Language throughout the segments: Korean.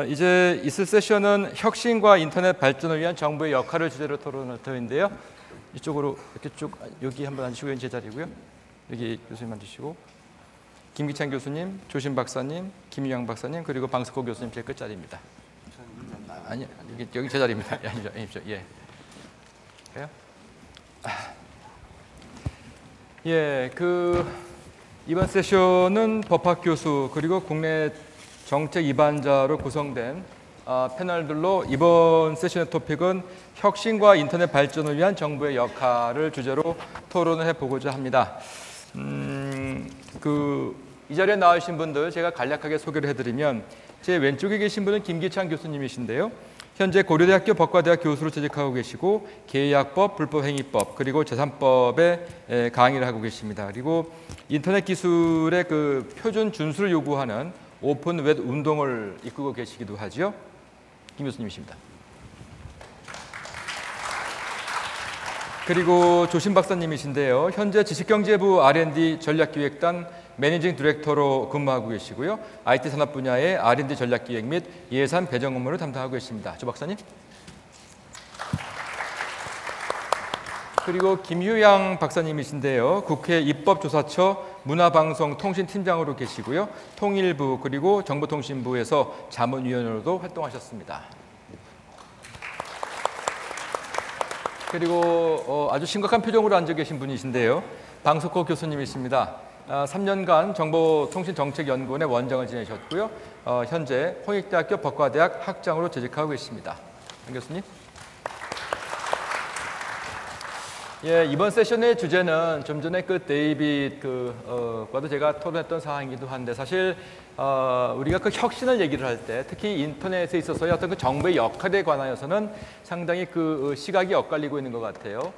이제 있을 세션은 혁신과 인터넷 발전을 위한 정부의 역할을 주제로 토론할 터인데요. 이쪽으로 이렇게 쭉 여기 한번 앉으시고 제 자리고요. 여기 교수님 앉으시고 김기찬 교수님, 조신 박사님, 김유양 박사님 그리고 방석호 교수님 제 끝자리입니다. 아니 여기 제 자리입니다. 아니죠. 예. 그래요? 예, 이번 세션은 법학 교수 그리고 국내 정책 입안자로 구성된 패널들로 이번 세션의 토픽은 혁신과 인터넷 발전을 위한 정부의 역할을 주제로 토론을 해보고자 합니다. 이 자리에 나오신 분들 제가 간략하게 소개를 해드리면 제 왼쪽에 계신 분은 김기찬 교수님이신데요. 현재 고려대학교 법과대학 교수로 재직하고 계시고 계약법, 불법행위법 그리고 재산법에 강의를 하고 계십니다. 그리고 인터넷 기술의 표준 준수를 요구하는 오픈 웹 운동을 이끌고 계시기도 하죠. 김 교수님이십니다. 그리고 조신 박사님이신데요. 현재 지식경제부 R&D 전략기획단 매니징 디렉터로 근무하고 계시고요. IT 산업 분야의 R&D 전략기획 및 예산 배정 업무를 담당하고 계십니다. 조 박사님. 그리고 김유양 박사님이신데요. 국회 입법조사처 문화방송통신팀장으로 계시고요. 통일부 그리고 정보통신부에서 자문위원으로도 활동하셨습니다. 그리고 아주 심각한 표정으로 앉아 계신 분이신데요. 방석호 교수님이십니다. 3년간 정보통신정책연구원의 원장을 지내셨고요. 현재 홍익대학교 법과대학 학장으로 재직하고 계십니다. 한 교수님. 예, 이번 세션의 주제는 좀 전에 데이빗과도 제가 토론했던 사항이기도 한데 사실 우리가 혁신을 얘기를 할 때 특히 인터넷에 있어서의 어떤 정부의 역할에 관하여서는 상당히 시각이 엇갈리고 있는 것 같아요.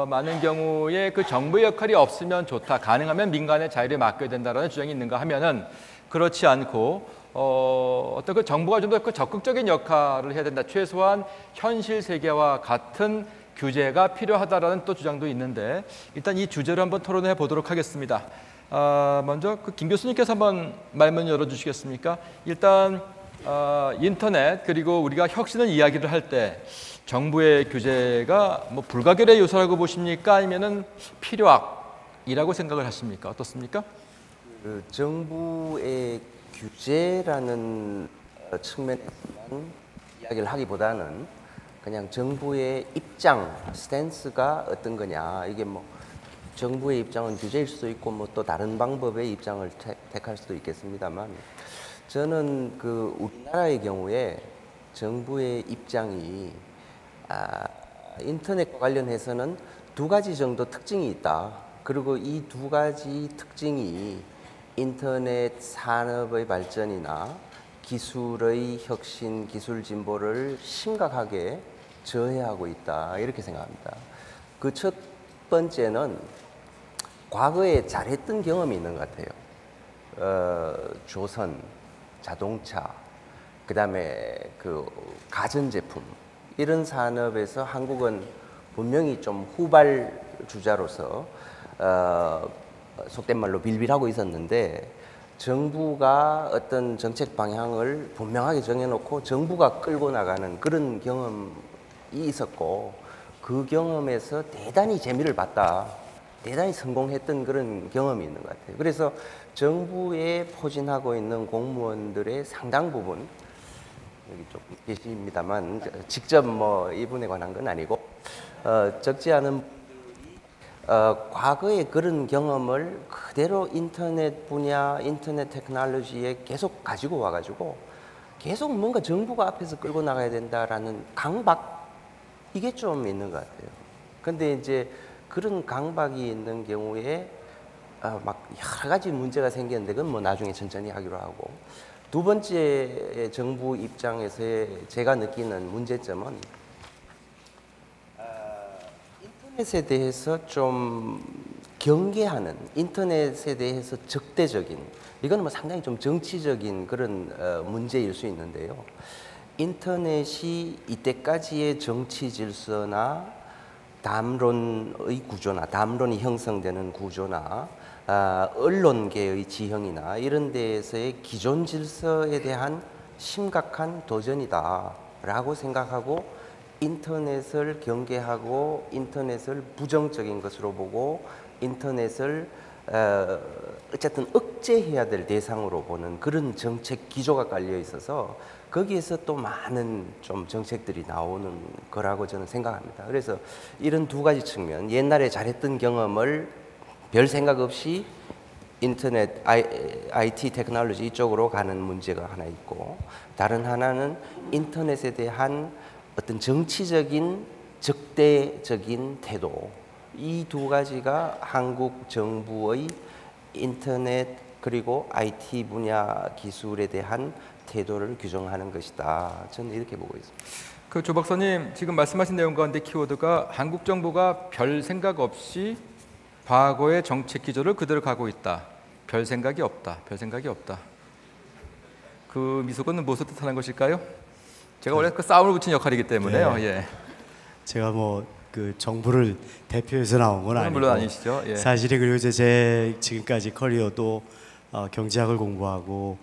많은 경우에 정부의 역할이 없으면 좋다. 가능하면 민간의 자율에 맡겨야 된다라는 주장이 있는가 하면은 그렇지 않고 어떤 정부가 좀 더 적극적인 역할을 해야 된다. 최소한 현실 세계와 같은 규제가 필요하다라는 또 주장도 있는데 일단 이 주제로 한번 토론해 보도록 하겠습니다. 먼저 김 교수님께서 한번 말문 열어주시겠습니까? 일단 인터넷 그리고 우리가 혁신을 이야기를 할 때 정부의 규제가 불가결의 요소라고 보십니까? 아니면은 필요악이라고 생각을 하십니까? 어떻습니까? 정부의 규제라는 측면에서만 이야기를 하기보다는 그냥 정부의 입장, 스탠스가 어떤 거냐. 이게 정부의 입장은 규제일 수도 있고 또 다른 방법의 입장을 택할 수도 있겠습니다만 저는 우리나라의 경우에 정부의 입장이 인터넷과 관련해서는 두 가지 정도 특징이 있다. 그리고 이 두 가지 특징이 인터넷 산업의 발전이나 기술의 혁신, 기술 진보를 심각하게 저해하고 있다. 이렇게 생각합니다. 첫 번째는 과거에 잘했던 경험이 있는 것 같아요. 조선, 자동차, 그다음에 가전제품 이런 산업에서 한국은 분명히 좀 후발주자로서 속된 말로 빌빌하고 있었는데 정부가 어떤 정책 방향을 분명하게 정해놓고 정부가 끌고 나가는 그런 경험이 있었고 그 경험에서 대단히 재미를 봤다. 대단히 성공했던 그런 경험이 있는 것 같아요. 그래서 정부에 포진하고 있는 공무원들의 상당 부분 여기 좀 계십니다만 직접 이분에 관한 건 아니고 적지 않은 과거의 그런 경험을 그대로 인터넷 분야, 인터넷 테크놀로지에 계속 가지고 와가지고 계속 뭔가 정부가 앞에서 끌고 나가야 된다라는 강박 이게 좀 있는 것 같아요. 근데 이제 그런 강박이 있는 경우에 막 여러 가지 문제가 생겼는데 그건 나중에 천천히 하기로 하고 두 번째 정부 입장에서의 제가 느끼는 문제점은 인터넷에 대해서 좀 경계하는 인터넷에 대해서 적대적인 이거는 상당히 좀 정치적인 그런 문제일 수 있는데요. 인터넷이 이때까지의 정치 질서나 담론의 구조나 담론이 형성되는 구조나 언론계의 지형이나 이런 데에서의 기존 질서에 대한 심각한 도전이다라고 생각하고 인터넷을 경계하고 인터넷을 부정적인 것으로 보고 인터넷을 어쨌든 억제해야 될 대상으로 보는 그런 정책 기조가 깔려 있어서 거기에서 또 많은 좀 정책들이 나오는 거라고 저는 생각합니다. 그래서 이런 두 가지 측면, 옛날에 잘했던 경험을 별 생각 없이 인터넷, IT 테크놀로지 이쪽으로 가는 문제가 하나 있고, 다른 하나는 인터넷에 대한 어떤 정치적인 적대적인 태도, 이 두 가지가 한국 정부의 인터넷 그리고 IT 분야 기술에 대한 태도를 규정하는 것이다. 저는 이렇게 보고 있습니다. 그 조 박사님 지금 말씀하신 내용 가운데 키워드가 한국 정부가 별 생각 없이 과거의 정책 기조를 그대로 가고 있다. 별 생각이 없다. 별 생각이 없다. 그 미소는 무엇을 뜻하는 것일까요? 제가 원래 그 싸움을 붙인 역할이기 때문에요. 네. 예. 제가 뭐 그 정부를 대표해서 나온 건 아니고 물론 아니시죠. 예. 사실이 그리고 제 지금까지 커리어도 경제학을 공부하고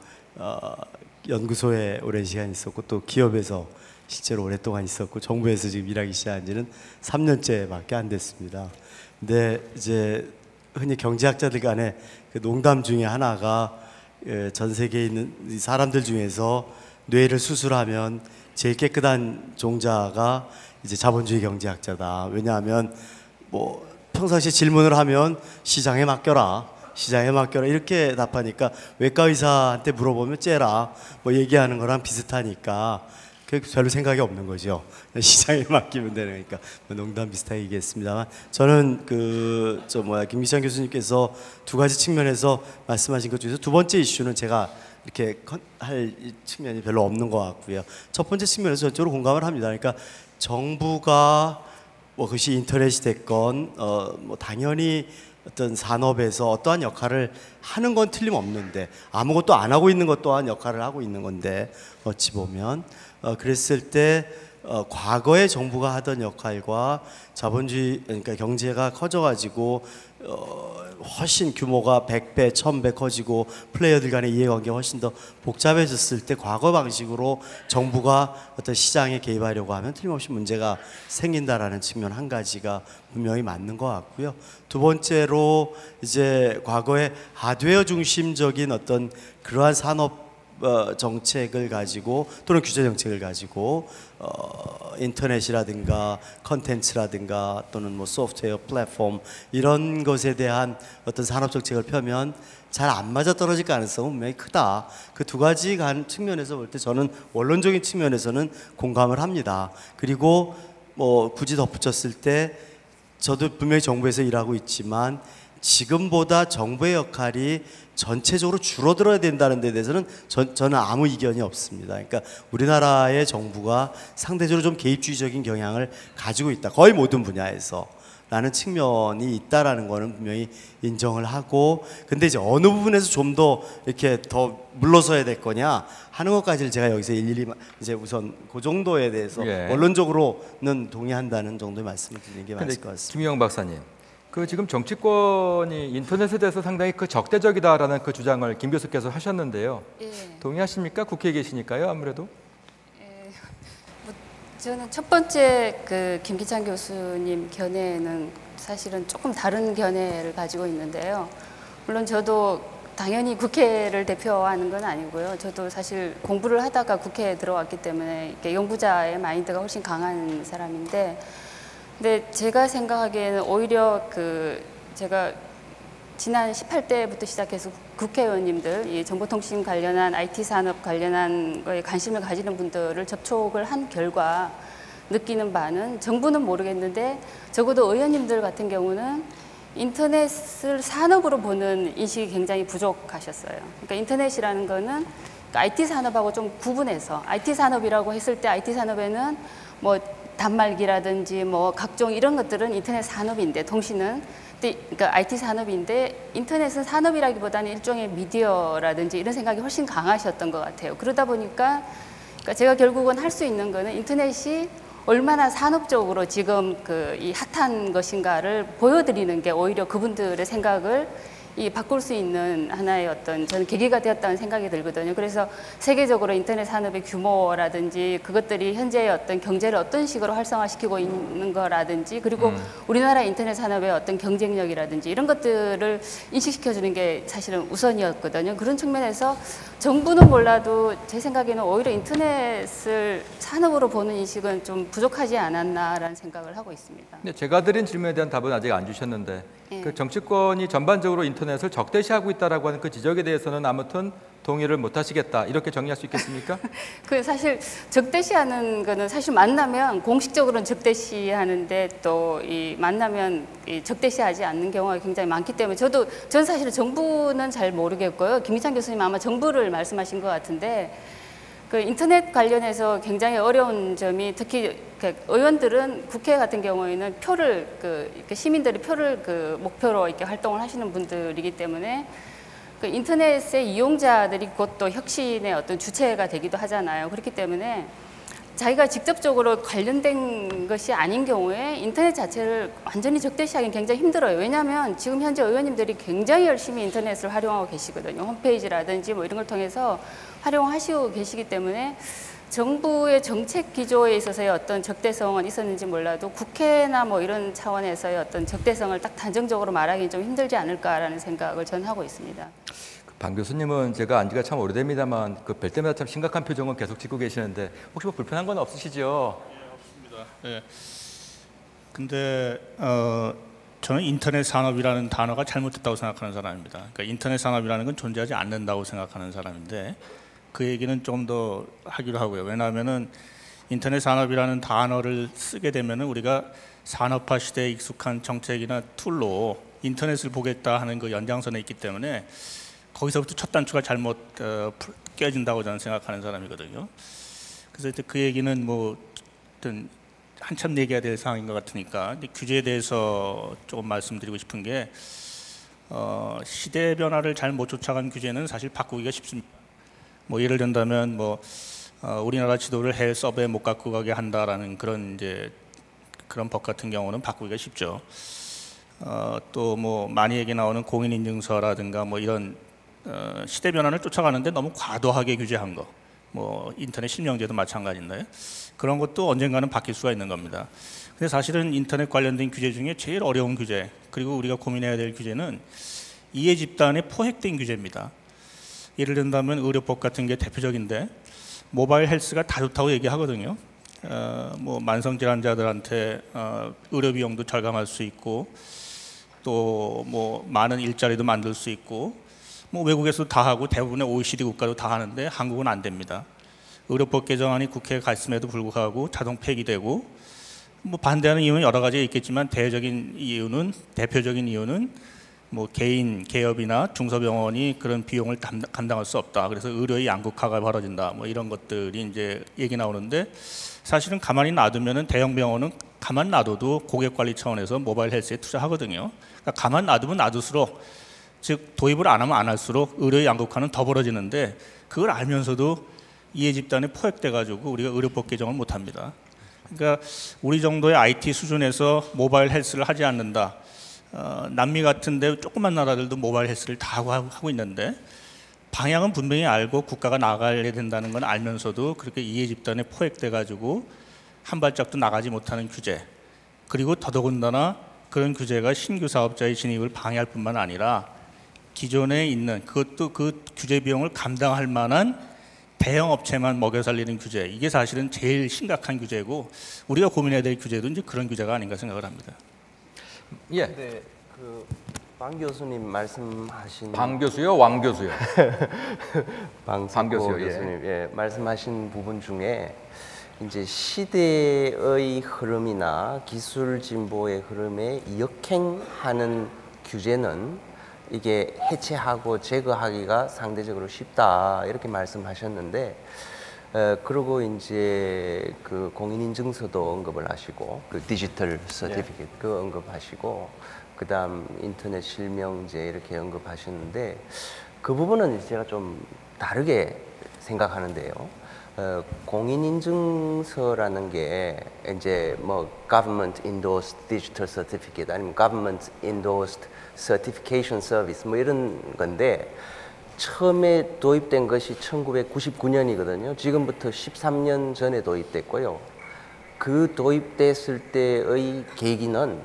연구소에 오랜 시간 있었고 또 기업에서 실제로 오랫동안 있었고 정부에서 지금 일하기 시작한 지는 3년째밖에 안 됐습니다. 근데 이제 흔히 경제학자들 간에 그 농담 중에 하나가 전 세계에 있는 사람들 중에서 뇌를 수술하면 제일 깨끗한 종자가 이제 자본주의 경제학자다. 왜냐하면 뭐 평상시 질문을 하면 시장에 맡겨라. 시장에 맡겨라 이렇게 답하니까 외과 의사한테 물어보면 째라 뭐 얘기하는 거랑 비슷하니까 별로 생각이 없는 거죠. 시장에 맡기면 되니까 농담 비슷하게 얘기했습니다만 저는 김기찬 교수님께서 두 가지 측면에서 말씀하신 것 중에서 두 번째 이슈는 제가 이렇게 할 측면이 별로 없는 것 같고요. 첫 번째 측면에서 전적으로 공감을 합니다. 그러니까 정부가 뭐 그것이 인터넷이 됐건 뭐 당연히 어떤 산업에서 어떠한 역할을 하는 건 틀림없는데 아무것도 안 하고 있는 것 또한 역할을 하고 있는 건데 어찌 보면 그랬을 때 과거에 정부가 하던 역할과 자본주의 그러니까 경제가 커져가지고 훨씬 규모가 100배, 1000배 커지고 플레이어들 간의 이해관계가 훨씬 더 복잡해졌을 때 과거 방식으로 정부가 어떤 시장에 개입하려고 하면 틀림없이 문제가 생긴다라는 측면 한 가지가 분명히 맞는 것 같고요. 두 번째로 이제 과거에 하드웨어 중심적인 어떤 그러한 산업 정책을 가지고 또는 규제 정책을 가지고 인터넷이라든가 컨텐츠라든가 또는 뭐 소프트웨어 플랫폼 이런 것에 대한 어떤 산업 정책을 펴면 잘 안 맞아 떨어질 가능성은 분명히 크다. 그 두 가지 측면에서 볼 때 저는 원론적인 측면에서는 공감을 합니다. 그리고 뭐 굳이 덧붙였을 때 저도 분명히 정부에서 일하고 있지만 지금보다 정부의 역할이 전체적으로 줄어들어야 된다는 데 대해서는 저는 아무 이견이 없습니다. 그러니까 우리나라의 정부가 상대적으로 좀 개입주의적인 경향을 가지고 있다. 거의 모든 분야에서 라는 측면이 있다라는 거는 분명히 인정을 하고, 근데 이제 어느 부분에서 좀 더 이렇게 더 물러서야 될 거냐 하는 것까지를 제가 여기서 일일이 이제 우선 그 정도에 대해서 원론적으로는 동의한다는 정도의 말씀을 드리는 게 맞을 것 같습니다. 김희영 박사님. 그 지금 정치권이 인터넷에 대해서 상당히 그 적대적이다라는 그 주장을 김 교수께서 하셨는데요. 예. 동의하십니까? 국회에 계시니까요, 아무래도. 예. 뭐 저는 첫 번째 그 김기찬 교수님 견해는 사실은 조금 다른 견해를 가지고 있는데요. 물론 저도 당연히 국회를 대표하는 건 아니고요. 저도 사실 공부를 하다가 국회에 들어왔기 때문에 이렇게 연구자의 마인드가 훨씬 강한 사람인데. 근데 제가 생각하기에는 오히려 제가 지난 18대부터 시작해서 국회의원님들, 이 정보통신 관련한 IT 산업 관련한 거에 관심을 가지는 분들을 접촉을 한 결과 느끼는 바는 정부는 모르겠는데 적어도 의원님들 같은 경우는 인터넷을 산업으로 보는 인식이 굉장히 부족하셨어요. 그러니까 인터넷이라는 거는 IT 산업하고 좀 구분해서 IT 산업이라고 했을 때 IT 산업에는 뭐 단말기라든지 뭐 각종 이런 것들은 인터넷 산업인데 통신은 그러니까 IT 산업인데 인터넷은 산업이라기보다는 일종의 미디어라든지 이런 생각이 훨씬 강하셨던 것 같아요. 그러다 보니까 그러니까 제가 결국은 할 수 있는 거는 인터넷이 얼마나 산업적으로 지금 이 핫한 것인가를 보여드리는 게 오히려 그분들의 생각을 바꿀 수 있는 하나의 어떤 저는 계기가 되었다는 생각이 들거든요. 그래서 세계적으로 인터넷 산업의 규모라든지 그것들이 현재의 어떤 경제를 어떤 식으로 활성화시키고 있는 거라든지 그리고 우리나라 인터넷 산업의 어떤 경쟁력이라든지 이런 것들을 인식시켜주는 게 사실은 우선이었거든요. 그런 측면에서 정부는 몰라도 제 생각에는 오히려 인터넷을 산업으로 보는 인식은 좀 부족하지 않았나라는 생각을 하고 있습니다. 네, 제가 드린 질문에 대한 답은 아직 안 주셨는데 예. 그 정치권이 전반적으로 인터넷을 적대시하고 있다라고 하는 그 지적에 대해서는 아무튼 동의를 못 하시겠다 이렇게 정리할 수 있겠습니까? 그 사실 적대시하는 거는 사실 만나면 공식적으로는 적대시하는데 또 이 만나면 이 적대시하지 않는 경우가 굉장히 많기 때문에 전 사실은 정부는 잘 모르겠고요. 김기찬 교수님 아마 정부를 말씀하신 것 같은데 그 인터넷 관련해서 굉장히 어려운 점이 특히 그 의원들은 국회 같은 경우에는 표를 이렇게 시민들이 표를 목표로 이렇게 활동을 하시는 분들이기 때문에 그 인터넷의 이용자들이 곧 또 혁신의 어떤 주체가 되기도 하잖아요. 그렇기 때문에 자기가 직접적으로 관련된 것이 아닌 경우에 인터넷 자체를 완전히 적대시하기는 굉장히 힘들어요. 왜냐하면 지금 현재 의원님들이 굉장히 열심히 인터넷을 활용하고 계시거든요. 홈페이지라든지 뭐 이런 걸 통해서 활용하시고 계시기 때문에 정부의 정책 기조에 있어서의 어떤 적대성은 있었는지 몰라도 국회나 뭐 이런 차원에서의 어떤 적대성을 딱 단정적으로 말하기는 좀 힘들지 않을까라는 생각을 저는 하고 있습니다. 방 교수님은 제가 안 지가 참 오래됩니다만 그 뵐 때마다 참 심각한 표정을 계속 짓고 계시는데 혹시 뭐 불편한 건 없으시죠? 없습니다. 예. 근데 저는 인터넷 산업이라는 단어가 잘못됐다고 생각하는 사람입니다. 그러니까 인터넷 산업이라는 건 존재하지 않는다고 생각하는 사람인데 그 얘기는 좀 더 하기로 하고요. 왜냐하면은 인터넷 산업이라는 단어를 쓰게 되면은 우리가 산업화 시대에 익숙한 정책이나 툴로 인터넷을 보겠다 하는 그 연장선에 있기 때문에 거기서부터 첫 단추가 잘못 깨진다고 저는 생각하는 사람이거든요. 그래서 그 얘기는 뭐 어떤 한참 얘기해야 될 상황인 것 같으니까 규제에 대해서 조금 말씀드리고 싶은 게 시대 변화를 잘 못 쫓아간 규제는 사실 바꾸기가 쉽습니다. 뭐 예를 든다면 뭐 우리나라 지도를 해외 서버에 못 갖고 가게 한다라는 그런 법 같은 경우는 바꾸기가 쉽죠. 또 뭐 많이 얘기 나오는 공인인증서라든가 뭐 이런 시대 변화를 쫓아가는데 너무 과도하게 규제한 거, 뭐 인터넷 실명제도 마찬가지인데 그런 것도 언젠가는 바뀔 수가 있는 겁니다. 근데 사실은 인터넷 관련된 규제 중에 제일 어려운 규제, 그리고 우리가 고민해야 될 규제는 이해 집단에 포획된 규제입니다. 예를 든다면 의료법 같은 게 대표적인데 모바일 헬스가 다 좋다고 얘기하거든요. 뭐 만성 질환자들한테 의료 비용도 절감할 수 있고 또 뭐 많은 일자리도 만들 수 있고 뭐 외국에서도 다 하고 대부분의 OECD 국가도 다 하는데 한국은 안 됩니다. 의료법 개정안이 국회에 갔음에도 불구하고 자동 폐기되고 뭐 반대하는 이유는 여러 가지가 있겠지만 대표적인 이유는 뭐 개인 개업이나 중소병원이 그런 비용을 감당할 수 없다. 그래서 의료의 양극화가 벌어진다. 뭐 이런 것들이 이제 얘기 나오는데 사실은 가만히 놔두면은 대형 병원은 가만 놔둬도 고객 관리 차원에서 모바일 헬스에 투자하거든요. 그러니까 가만 놔두면 놔둘수록 즉 도입을 안 하면 안 할수록 의료의 양극화는 더 벌어지는데 그걸 알면서도 이해 집단에 포획돼 가지고 우리가 의료법 개정을 못 합니다. 그러니까 우리 정도의 IT 수준에서 모바일 헬스를 하지 않는다. 남미 같은데 조그만 나라들도 모바일 헬스를 다 하고 있는데 방향은 분명히 알고 국가가 나가야 된다는 건 알면서도 그렇게 이해 집단에 포획돼 가지고 한 발짝도 나가지 못하는 규제, 그리고 더더군다나 그런 규제가 신규 사업자의 진입을 방해할 뿐만 아니라 기존에 있는 그것도 그 규제 비용을 감당할 만한 대형 업체만 먹여 살리는 규제, 이게 사실은 제일 심각한 규제고 우리가 고민해야 될 규제도 이제 그런 규제가 아닌가 생각을 합니다. 예. 네, 방 교수님 말씀하신 방 교수요, 왕 교수요? 방 교수요. 교수님 말씀하신 부분 중에 이제 시대의 흐름이나 기술 진보의 흐름에 역행하는 규제는 이게 해체하고 제거하기가 상대적으로 쉽다 이렇게 말씀하셨는데 그리고 이제 그 공인인증서도 언급을 하시고 그 디지털 서티피켓 그 언급하시고 그다음 인터넷 실명제 이렇게 언급하셨는데 그 부분은 제가 좀 다르게 생각하는데요. 공인인증서라는 게 이제 뭐 government endorsed digital certificate 아니면 government endorsed certification service 뭐 이런 건데 처음에 도입된 것이 1999년이거든요. 지금부터 13년 전에 도입됐고요. 그 도입됐을 때의 계기는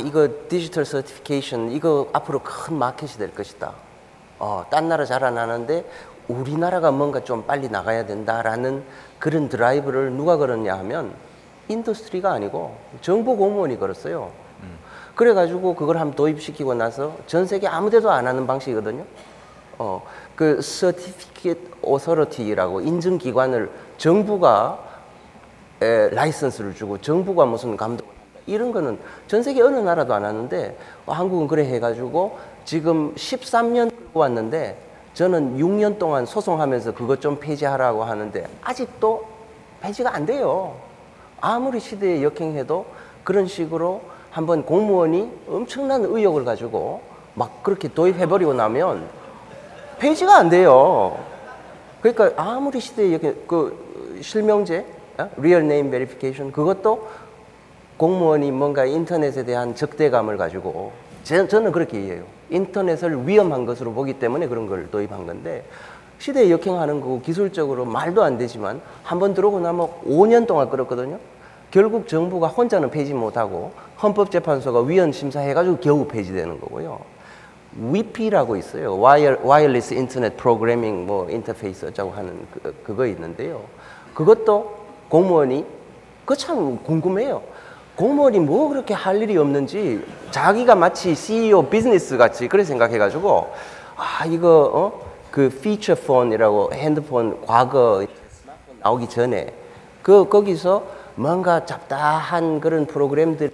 이거 디지털 서티피케이션 이거 앞으로 큰 마켓이 될 것이다. 딴 나라 잘 안 하는데 우리나라가 뭔가 좀 빨리 나가야 된다라는 그런 드라이브를 누가 걸었냐 하면 인더스트리가 아니고 정부 공무원이 걸었어요. 그래가지고 그걸 한번 도입시키고 나서 전 세계 아무데도 안 하는 방식이거든요. 그 Certificate Authority라고 인증기관을 정부가 라이선스를 주고 정부가 무슨 감독 이런 거는 전 세계 어느 나라도 안 하는데 한국은 그래 해가지고 지금 13년 끌고 왔는데 저는 6년 동안 소송하면서 그것 좀 폐지하라고 하는데 아직도 폐지가 안 돼요. 아무리 시대에 역행해도 그런 식으로 한번 공무원이 엄청난 의욕을 가지고 막 그렇게 도입해버리고 나면 폐지가 안 돼요. 그러니까 아무리 시대에 역행, 그 실명제, Real Name Verification 그것도 공무원이 뭔가 인터넷에 대한 적대감을 가지고 저는 그렇게 이해해요. 인터넷을 위험한 것으로 보기 때문에 그런 걸 도입한 건데 시대에 역행하는 거고 기술적으로 말도 안 되지만 한번 들어오고 나면 5년 동안 끌었거든요. 결국 정부가 혼자는 폐지 못하고 헌법재판소가 위헌 심사해가지고 겨우 폐지되는 거고요. WIP라고 있어요. Wireless Internet Programming 뭐 인터페이스 어쩌고 하는 그거 있는데요. 그것도 공무원이 그거 참 궁금해요. 공무원이 뭐 그렇게 할 일이 없는지 자기가 마치 CEO 비즈니스 같이 그렇게 생각해가지고 이거 그 피처폰이라고 핸드폰 과거 나오기 전에 거기서 뭔가 잡다한 그런 프로그램들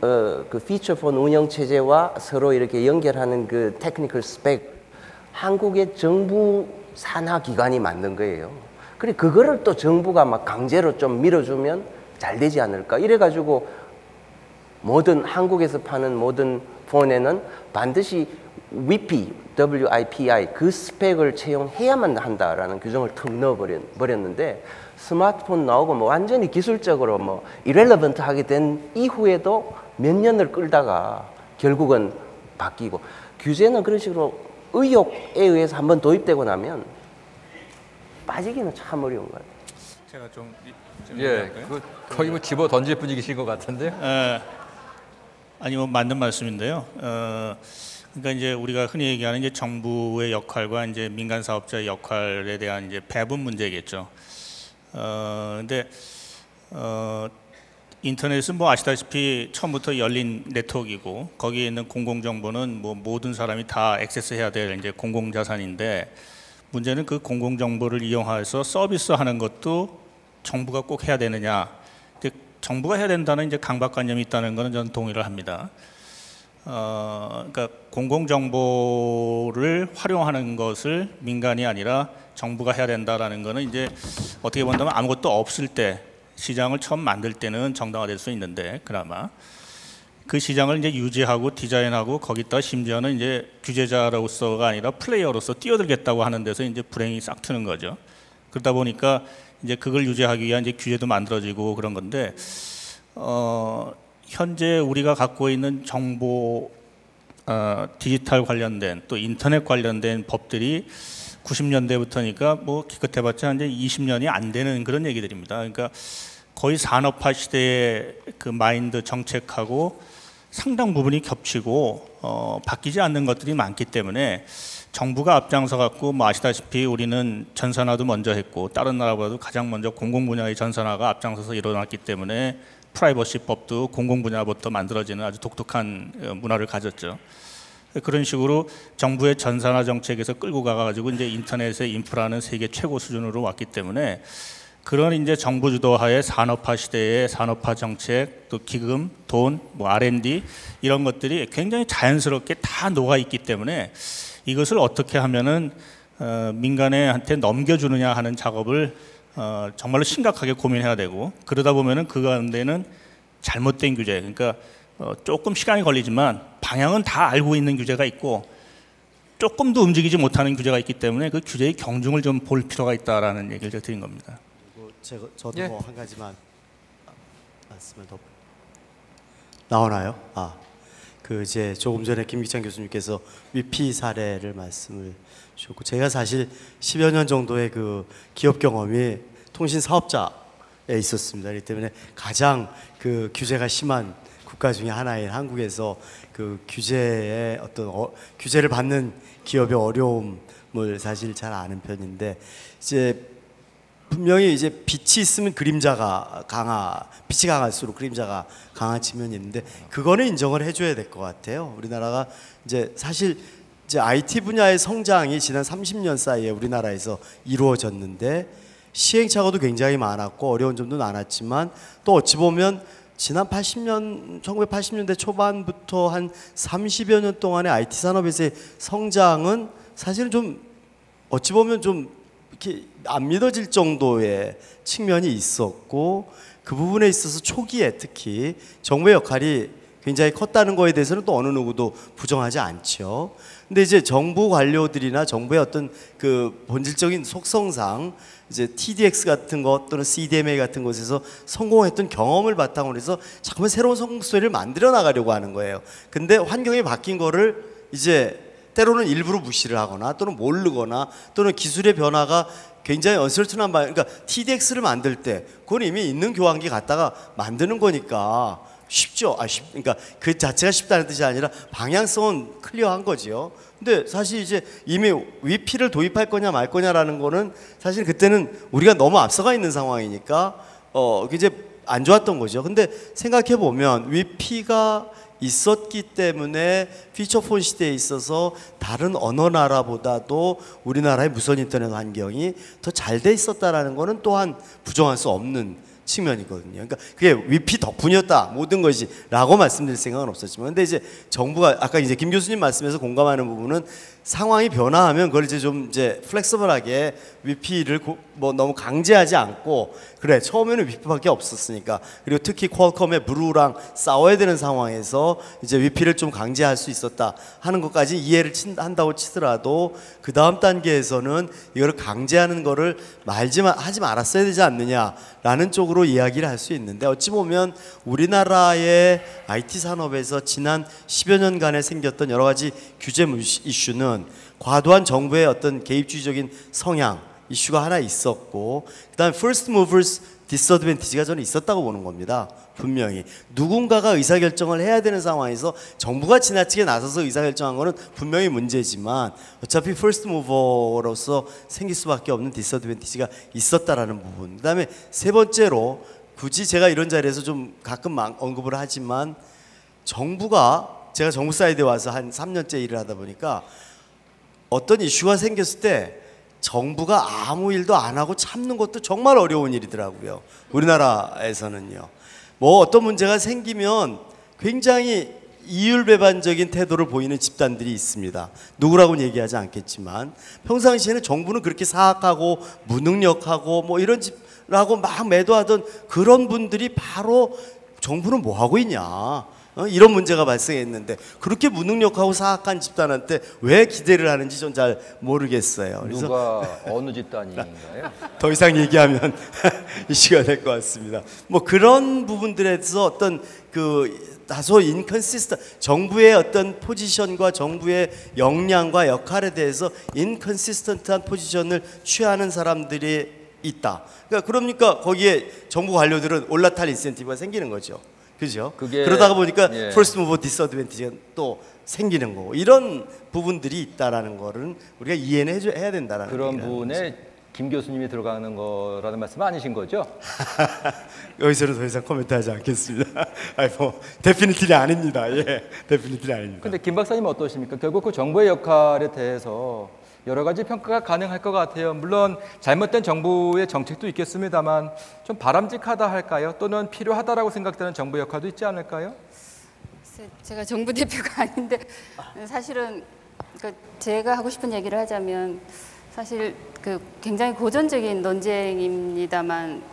그 피처폰 운영 체제와 서로 이렇게 연결하는 그 테크니컬 스펙 한국의 정부 산하 기관이 만든 거예요. 그래 그거를 또 정부가 막 강제로 좀 밀어주면 잘 되지 않을까? 이래가지고 모든 한국에서 파는 모든 폰에는 반드시 WIPI, WIPI 그 스펙을 채용해야만 한다라는 규정을 턱 넣어버렸는데 스마트폰 나오고 뭐 완전히 기술적으로 뭐 irrelevant 하게 된 이후에도 몇 년을 끌다가 결국은 바뀌고 규제는 그런 식으로 의욕에 의해서 한번 도입되고 나면 빠지기는 참 어려운 거예요. 제가 좀 거의 뭐 집어 던질 분위기신 것 같은데요. 아니 뭐 맞는 말씀인데요. 그러니까 이제 우리가 흔히 얘기하는 이제 정부의 역할과 이제 민간 사업자의 역할에 대한 이제 배분 문제겠죠. 근데 인터넷은 뭐 아시다시피 처음부터 열린 네트워크이고 거기에 있는 공공 정보는 뭐 모든 사람이 다 액세스해야 될 이제 공공 자산인데 문제는 그 공공 정보를 이용해서 서비스하는 것도 정부가 꼭 해야 되느냐? 근데 정부가 해야 된다는 이제 강박관념이 있다는 것은 저는 동의를 합니다. 그러니까 공공 정보를 활용하는 것을 민간이 아니라 정부가 해야 된다라는 것은 이제 어떻게 본다면 아무것도 없을 때 시장을 처음 만들 때는 정당화될 수 있는데 그나마 그 시장을 이제 유지하고 디자인하고 거기다 심지어는 이제 규제자로서가 아니라 플레이어로서 뛰어들겠다고 하는 데서 이제 불행이 싹 트는 거죠. 그러다 보니까 이제 그걸 유지하기 위한 이제 규제도 만들어지고 그런 건데 현재 우리가 갖고 있는 정보 디지털 관련된 또 인터넷 관련된 법들이 90년대부터니까 뭐 기껏해봤자 이제 20년이 안 되는 그런 얘기들입니다. 그러니까 거의 산업화 시대의 그 마인드 정책하고 상당 부분이 겹치고 바뀌지 않는 것들이 많기 때문에 정부가 앞장서 갖고 뭐 아시다시피 우리는 전산화도 먼저 했고 다른 나라보다도 가장 먼저 공공 분야의 전산화가 앞장서서 일어났기 때문에 프라이버시 법도 공공 분야부터 만들어지는 아주 독특한 문화를 가졌죠. 그런 식으로 정부의 전산화 정책에서 끌고 가가지고 이제 인터넷의 인프라는 세계 최고 수준으로 왔기 때문에 그런 이제 정부 주도하에 산업화 시대의 산업화 정책, 또 기금, 돈, 뭐 R&D 이런 것들이 굉장히 자연스럽게 다 녹아 있기 때문에 이것을 어떻게 하면은 민간한테 넘겨주느냐 하는 작업을 정말로 심각하게 고민해야 되고 그러다 보면은 그 가운데는 잘못된 규제, 그러니까 조금 시간이 걸리지만 방향은 다 알고 있는 규제가 있고 조금도 움직이지 못하는 규제가 있기 때문에 그 규제의 경중을 좀 볼 필요가 있다라는 얘기를 제가 드린 겁니다. 저도 예. 뭐 한 가지만 말씀을 더 나오나요? 그 이제 조금 전에 김기찬 교수님께서 위피 사례를 말씀을 주셨고, 제가 사실 10여 년 정도의 그 기업 경험이 통신 사업자에 있었습니다. 그렇기 때문에 가장 그 규제가 심한 국가 중에 하나인 한국에서 그 규제의 어떤 규제를 받는 기업의 어려움을 사실 잘 아는 편인데, 이제 분명히 이제 빛이 있으면 그림자가 빛이 강할수록 그림자가 강한 측면이 있는데, 그거는 인정을 해줘야 될 것 같아요. 우리나라가 이제 사실 이제 IT 분야의 성장이 지난 30년 사이에 우리나라에서 이루어졌는데, 시행착오도 굉장히 많았고 어려운 점도 많았지만, 또 어찌 보면 지난 1980년대 초반부터 한 30여 년 동안의 IT 산업에서의 성장은 사실은 좀 어찌 보면 좀 이렇게 안 믿어질 정도의 측면이 있었고, 그 부분에 있어서 초기에 특히 정부의 역할이 굉장히 컸다는 거에 대해서는 또 어느 누구도 부정하지 않죠. 근데 이제 정부 관료들이나 정부의 어떤 그 본질적인 속성상 이제 TDX 같은 것 또는 CDMA 같은 곳에서 성공했던 경험을 바탕으로 해서 자꾸만 새로운 성공 스토리를 만들어 나가려고 하는 거예요. 근데 환경이 바뀐 거를 이제 때로는 일부러 무시를 하거나 또는 모르거나 또는 기술의 변화가 굉장히 언설튼한 그러니까 TDX를 만들 때 그건 이미 있는 교환기 갖다가 만드는 거니까 쉽죠. 그러니까 그 자체가 쉽다는 뜻이 아니라 방향성은 클리어한 거지요. 근데 사실 이제 이미 위피를 도입할 거냐 말 거냐라는 거는 사실 그때는 우리가 너무 앞서가 있는 상황이니까 이제 안 좋았던 거죠. 근데 생각해 보면 위피가 있었기 때문에 피처폰 시대에 있어서 다른 어느 나라보다도 우리나라의 무선 인터넷 환경이 더 잘 돼 있었다라는 거는 또한 부정할 수 없는 측면이거든요. 그러니까 그게 위피 덕분이었다 모든 것이라고 말씀드릴 생각은 없었지만, 근데 이제 정부가 아까 이제 김 교수님 말씀에서 공감하는 부분은 상황이 변화하면 그걸 이제 좀 이제 플렉서블하게 위피를 뭐 너무 강제하지 않고, 그래 처음에는 위피밖에 없었으니까, 그리고 특히 퀄컴의 브루랑 싸워야 되는 상황에서 이제 위피를 좀 강제할 수 있었다 하는 것까지 이해를 한다고 치더라도, 그 다음 단계에서는 이거를 강제하는 거를 하지 말았어야 되지 않느냐라는 쪽으로 이야기를 할 수 있는데, 어찌 보면 우리나라의 IT 산업에서 지난 10여 년간에 생겼던 여러 가지 규제 이슈는 과도한 정부의 어떤 개입주의적인 성향 이슈가 하나 있었고, 그다음에 first movers disadvantage가 저는 있었다고 보는 겁니다. 분명히 누군가가 의사결정을 해야 되는 상황에서 정부가 지나치게 나서서 의사결정한 거는 분명히 문제지만, 어차피 first mover로서 생길 수밖에 없는 disadvantage가 있었다라는 부분. 그다음에 세 번째로, 굳이 제가 이런 자리에서 좀 가끔 언급을 하지만, 제가 정부 사이드에 와서 한 3년째 일을 하다 보니까 어떤 이슈가 생겼을 때 정부가 아무 일도 안 하고 참는 것도 정말 어려운 일이더라고요. 우리나라에서는요. 뭐 어떤 문제가 생기면 굉장히 이율배반적인 태도를 보이는 집단들이 있습니다. 누구라고는 얘기하지 않겠지만, 평상시에는 정부는 그렇게 사악하고 무능력하고 뭐 이런 집라고 막 매도하던 그런 분들이 바로 정부는 뭐 하고 있냐, 이런 문제가 발생했는데 그렇게 무능력하고 사악한 집단한테 왜 기대를 하는지 전 잘 모르겠어요. 그래서 누가 어느 집단인가요? 더 이상 얘기하면 이슈가 될 것 같습니다. 뭐 그런 부분들에서 어떤 그 다소 정부의 어떤 포지션과 정부의 역량과 역할에 대해서 인컨시스턴트한 포지션을 취하는 사람들이 있다. 그러니까 거기에 정부 관료들은 올라탈 인센티브가 생기는 거죠. 그죠? 그러다가 보니까 예. first mover disadvantage가 또 생기는 거고, 이런 부분들이 있다라는 거를 우리가 이해는 해야 된다라는 그런 부분에 김 교수님이 들어가는 거라는 말씀 아니신 거죠? 여기서는 더 이상 코멘트하지 않겠습니다. 뭐 데피니틀이 아닙니다. 예, 데피니틀이 아닙니다. 근데 김 박사님 어떠십니까? 결국 그 정부의 역할에 대해서 여러 가지 평가가 가능할 것 같아요. 물론 잘못된 정부의 정책도 있겠습니다만 좀 바람직하다 할까요? 또는 필요하다라고 생각되는 정부 역할도 있지 않을까요? 제가 정부 대표가 아닌데 사실은 제가 하고 싶은 얘기를 하자면, 사실 굉장히 고전적인 논쟁입니다만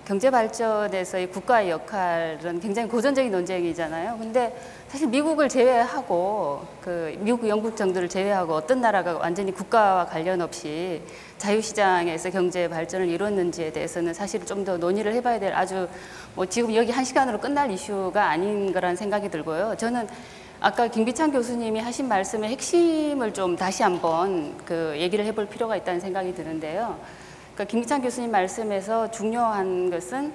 경제 발전에서의 국가의 역할은 굉장히 고전적인 논쟁이잖아요. 근데 사실 미국을 제외하고 미국, 영국 정도를 제외하고 어떤 나라가 완전히 국가와 관련 없이 자유시장에서 경제 발전을 이뤘는지에 대해서는 사실 좀 더 논의를 해봐야 될 아주 지금 여기 한 시간으로 끝날 이슈가 아닌 거란 생각이 들고요. 저는 아까 김기찬 교수님이 하신 말씀의 핵심을 좀 다시 한번 얘기를 해볼 필요가 있다는 생각이 드는데요. 그러니까 김기찬 교수님 말씀에서 중요한 것은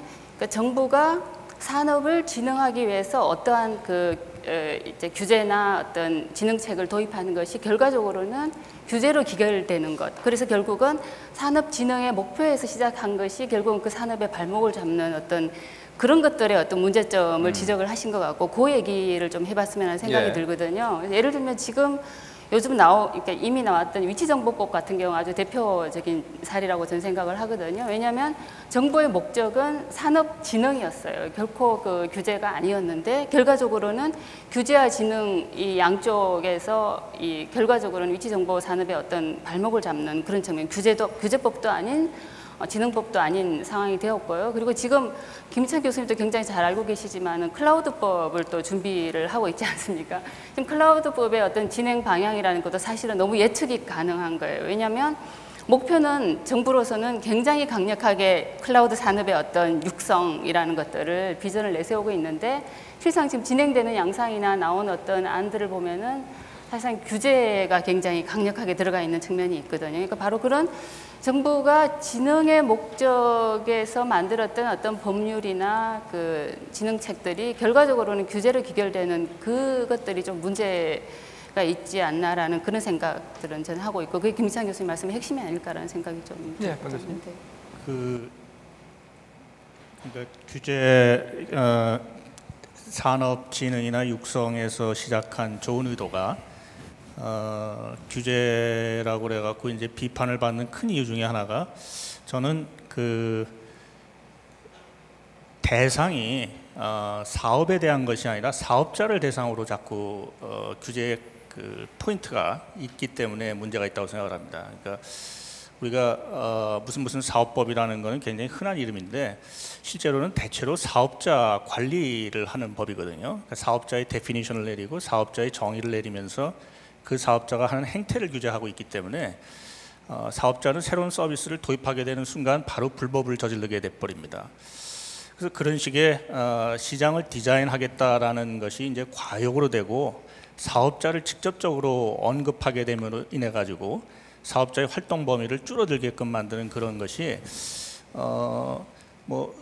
정부가 산업을 진흥하기 위해서 어떠한 이제 규제나 어떤 진흥책을 도입하는 것이 결과적으로는 규제로 기결되는 것. 그래서 결국은 산업 진흥의 목표에서 시작한 것이 결국은 그 산업의 발목을 잡는 어떤 그런 것들의 어떤 문제점을 지적을 하신 것 같고 그 얘기를 좀 해봤으면 하는 생각이 들거든요. 예를 들면 지금 요즘 그러니까 이미 나왔던 위치정보법 같은 경우 아주 대표적인 사례라고 저는 생각을 하거든요. 왜냐하면 정부의 목적은 산업 진흥이었어요. 결코 규제가 아니었는데 결과적으로는 규제와 진흥 이 양쪽에서 결과적으로는 위치정보 산업의 어떤 발목을 잡는 그런 측면, 규제법도 아닌 진흥법도 아닌 상황이 되었고요. 그리고 지금 김기찬 교수님도 굉장히 잘 알고 계시지만은 클라우드법을 또 준비를 하고 있지 않습니까? 지금 클라우드법의 어떤 진행 방향이라는 것도 사실은 너무 예측이 가능한 거예요. 왜냐하면 목표는 정부로서는 굉장히 강력하게 클라우드 산업의 어떤 육성이라는 것들을 비전을 내세우고 있는데 실상 지금 진행되는 양상이나 나온 어떤 안들을 보면은 사실상 규제가 굉장히 강력하게 들어가 있는 측면이 있거든요. 그러니까 바로 그런 정부가 진흥의 목적에서 만들었던 어떤 법률이나 진흥책들이 결과적으로는 규제로 기결되는 그것들이 좀 문제가 있지 않나라는 그런 생각들은 저는 하고 있고 그게 김기찬 교수님 말씀의 핵심이 아닐까라는 생각이 좀 드는데. 그러니까 규제 산업 진흥이나 육성에서 시작한 좋은 의도가 규제라고 그래갖고 이제 비판을 받는 큰 이유 중에 하나가 저는 대상이 사업에 대한 것이 아니라 사업자를 대상으로 자꾸 규제의 포인트가 있기 때문에 문제가 있다고 생각을 합니다. 그러니까 우리가 무슨 사업법이라는 것은 굉장히 흔한 이름인데 실제로는 대체로 사업자 관리를 하는 법이거든요. 그러니까 사업자의 데피니션을 내리고 사업자의 정의를 내리면서 그 사업자가 하는 행태를 규제하고 있기 때문에 사업자는 새로운 서비스를 도입하게 되는 순간 바로 불법을 저지르게 돼버립니다. 그래서 그런 식의 시장을 디자인하겠다라는 것이 이제 과욕으로 되고 사업자를 직접적으로 언급하게 됨으로 인해 가지고 사업자의 활동 범위를 줄어들게끔 만드는 그런 것이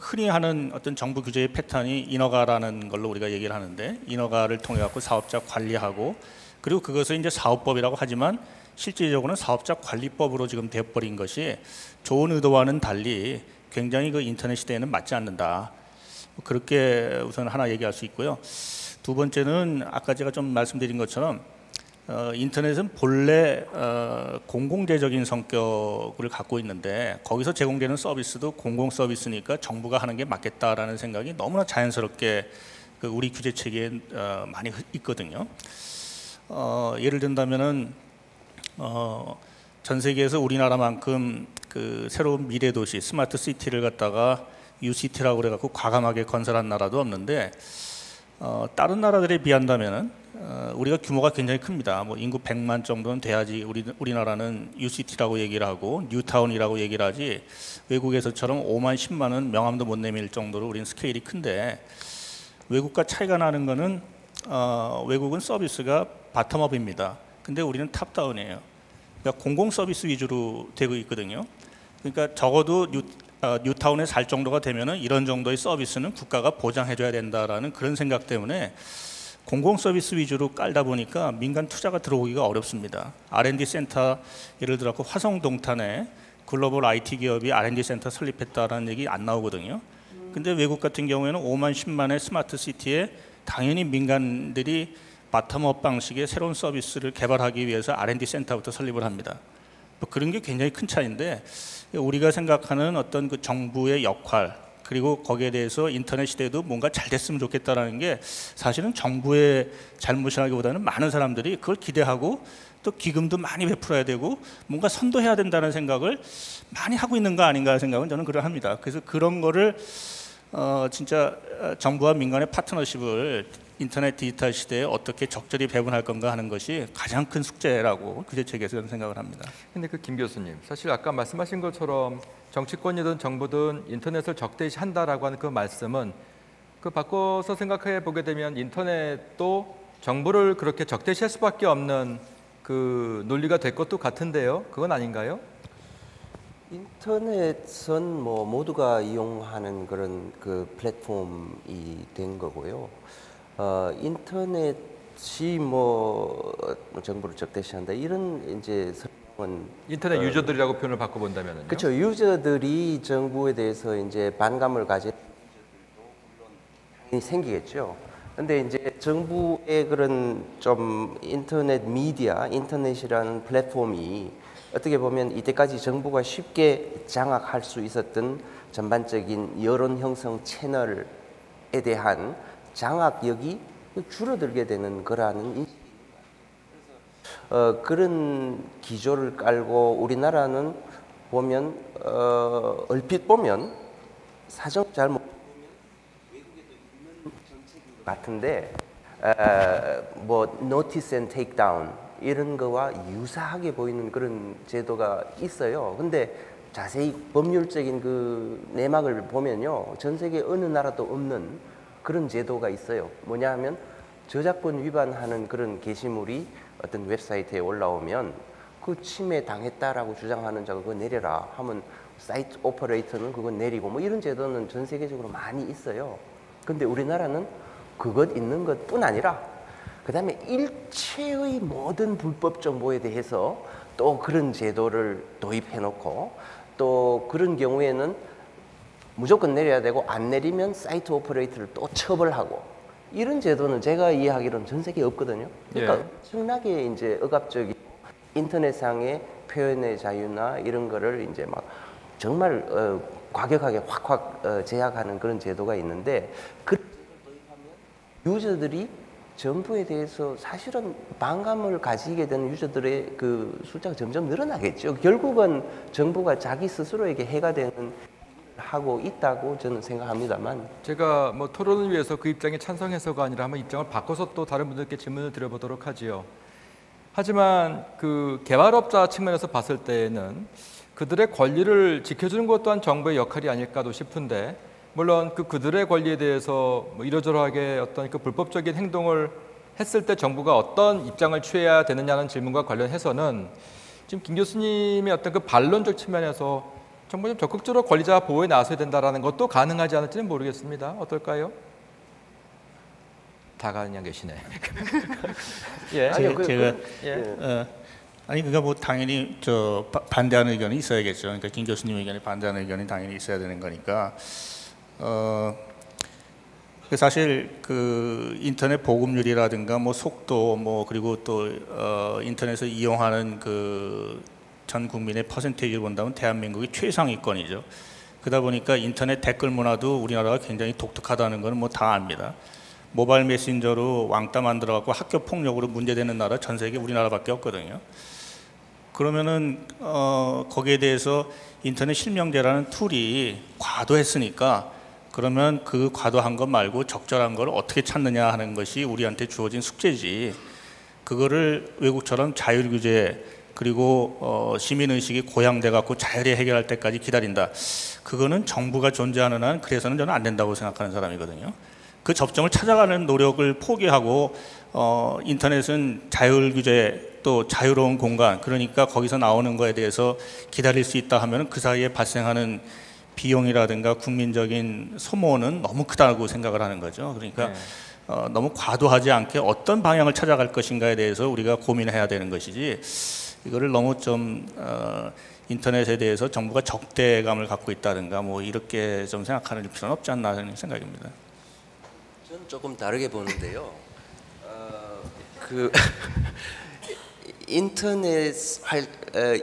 흔히 하는 어떤 정부 규제의 패턴이 인허가라는 걸로 우리가 얘기를 하는데 인허가를 통해 갖고 사업자 관리하고 그리고 그것을 이제 사업법이라고 하지만 실질적으로는 사업자 관리법으로 지금 되어버린 것이 좋은 의도와는 달리 굉장히 인터넷 시대에는 맞지 않는다. 그렇게 우선 하나 얘기할 수 있고요. 두 번째는 아까 제가 좀 말씀드린 것처럼 인터넷은 본래 공공재적인 성격을 갖고 있는데 거기서 제공되는 서비스도 공공 서비스니까 정부가 하는 게 맞겠다라는 생각이 너무나 자연스럽게 우리 규제 체계에 많이 있거든요. 예를 든다면은 전 세계에서 우리나라만큼 새로운 미래 도시 스마트 시티를 갖다가 UCT라고 그래갖고 과감하게 건설한 나라도 없는데 다른 나라들에 비한다면은 우리가 규모가 굉장히 큽니다. 인구 100만 정도는 돼야지 우리나라는 UCT라고 얘기를 하고 뉴타운이라고 얘기를 하지 외국에서처럼 5만 10만은 명함도 못 내밀 정도로 우리는 스케일이 큰데 외국과 차이가 나는 거는 외국은 서비스가 바텀업입니다. 근데 우리는 탑다운이에요. 그러니까 공공 서비스 위주로 되고 있거든요. 그러니까 적어도 뉴타운에 살 정도가 되면은 이런 정도의 서비스는 국가가 보장해줘야 된다라는 그런 생각 때문에 공공 서비스 위주로 깔다 보니까 민간 투자가 들어오기가 어렵습니다. R&D 센터 예를 들어 화성동탄에 글로벌 IT 기업이 R&D 센터 설립했다라는 얘기 안 나오거든요. 근데 외국 같은 경우에는 5만 10만의 스마트 시티에 당연히 민간들이 바텀업 방식의 새로운 서비스를 개발하기 위해서 R&D 센터부터 설립을 합니다. 그런 게 굉장히 큰 차이인데 우리가 생각하는 어떤 정부의 역할 그리고 거기에 대해서 인터넷 시대에도 뭔가 잘 됐으면 좋겠다라는 게 사실은 정부의 잘못이라기보다는 많은 사람들이 그걸 기대하고 또 기금도 많이 베풀어야 되고 뭔가 선도해야 된다는 생각을 많이 하고 있는 거 아닌가 생각은 저는 그러합니다. 그래서 그런 거를 진짜 정부와 민간의 파트너십을 인터넷 디지털 시대에 어떻게 적절히 배분할 건가 하는 것이 가장 큰 숙제라고 그 대책에서 저는 생각을 합니다. 근데 그 김 교수님, 사실 아까 말씀하신 것처럼 정치권이든 정부든 인터넷을 적대시한다라고 하는 그 말씀은 그 바꿔서 생각해 보게 되면 인터넷도 정부를 그렇게 적대시할 수밖에 없는 그 논리가 될 것도 같은데요. 그건 아닌가요? 인터넷은 뭐 모두가 이용하는 그런 그 플랫폼이 된 거고요. 인터넷이 뭐 정부를 적대시한다 이런 이제 설명은 인터넷 유저들이라고 표현을 바꿔본다면요. 그렇죠. 유저들이 정부에 대해서 이제 반감을 가진 당연히 생기겠죠. 근데 이제 정부의 그런 좀 인터넷 미디어, 인터넷이라는 플랫폼이 어떻게 보면 이때까지 정부가 쉽게 장악할 수 있었던 전반적인 여론 형성 채널에 대한 장악력이 줄어들게 되는 거라는 인식이 그런 기조를 깔고 우리나라는 보면 얼핏 보면 사정 잘못 같은데 뭐 notice and take down 이런 거와 유사하게 보이는 그런 제도가 있어요. 근데 자세히 법률적인 그 내막을 보면요, 전 세계 어느 나라도 없는 그런 제도가 있어요. 뭐냐 하면 저작권 위반하는 그런 게시물이 어떤 웹사이트에 올라오면 그 침해 당했다라고 주장하는 자가 그거 내려라 하면 사이트 오퍼레이터는 그거 내리고 뭐 이런 제도는 전 세계적으로 많이 있어요. 근데 우리나라는 그것 있는 것뿐 아니라 그 다음에 일체의 모든 불법 정보에 대해서 또 그런 제도를 도입해 놓고 또 그런 경우에는 무조건 내려야 되고 안 내리면 사이트 오퍼레이터를 또 처벌하고 이런 제도는 제가 이해하기로는 전 세계에 없거든요. 그러니까 엄청나게 이제 억압적인 인터넷상의 표현의 자유나 이런 거를 이제 막 정말 과격하게 확 제약하는 그런 제도가 있는데 그 유저들이 정부에 대해서 사실은 반감을 가지게 되는 유저들의 그 숫자가 점점 늘어나겠죠. 결국은 정부가 자기 스스로에게 해가 되는 하고 있다고 저는 생각합니다만 제가 뭐 토론을 위해서 그 입장에 찬성해서가 아니라 한번 입장을 바꿔서 또 다른 분들께 질문을 드려보도록 하지요. 하지만 그 개발업자 측면에서 봤을 때에는 그들의 권리를 지켜주는 것 또한 정부의 역할이 아닐까도 싶은데, 물론 그들의 권리에 대해서 뭐 이러저러하게 어떤 그 불법적인 행동을 했을 때 정부가 어떤 입장을 취해야 되느냐는 질문과 관련해서는 지금 김 교수님의 어떤 그 반론적 측면에서 정부 좀 적극적으로 권리자 보호에 나서야 된다라는 것도 가능하지 않을지는 모르겠습니다. 어떨까요? 다 그냥 계시네. 예. 아니 그러니까 뭐 당연히 반대하는 의견이 있어야겠죠. 그러니까 김 교수님 의견에 반대하는 의견이 당연히 있어야 되는 거니까. 사실 그 인터넷 보급률이라든가 뭐 속도 뭐 그리고 또 인터넷을 이용하는 그 전 국민의 퍼센테이지를 본다면 대한민국이 최상위권이죠. 그러다 보니까 인터넷 댓글 문화도 우리나라가 굉장히 독특하다는 것은 뭐 다 압니다. 모바일 메신저로 왕따 만들어갖고 학교 폭력으로 문제되는 나라 전 세계 우리나라밖에 없거든요. 그러면은 거기에 대해서 인터넷 실명제라는 툴이 과도했으니까 그러면 그 과도한 것 말고 적절한 걸 어떻게 찾느냐 하는 것이 우리한테 주어진 숙제지. 그거를 외국처럼 자율 규제 그리고 시민의식이 고양돼 갖고 자율히 해결할 때까지 기다린다. 그거는 정부가 존재하는 한 그래서는 저는 안 된다고 생각하는 사람이거든요. 그 접점을 찾아가는 노력을 포기하고 인터넷은 자율 규제 또 자유로운 공간, 그러니까 거기서 나오는 거에 대해서 기다릴 수 있다 하면 그 사이에 발생하는 비용이라든가 국민적인 소모는 너무 크다고 생각을 하는 거죠. 그러니까 너무 과도하지 않게 어떤 방향을 찾아갈 것인가에 대해서 우리가 고민해야 되는 것이지, 이거를 너무 좀 인터넷에 대해서 정부가 적대감을 갖고 있다든가 뭐 이렇게 좀 생각하는 필요는 없지 않나 하는 생각입니다. 저는 조금 다르게 보는데요. 인터넷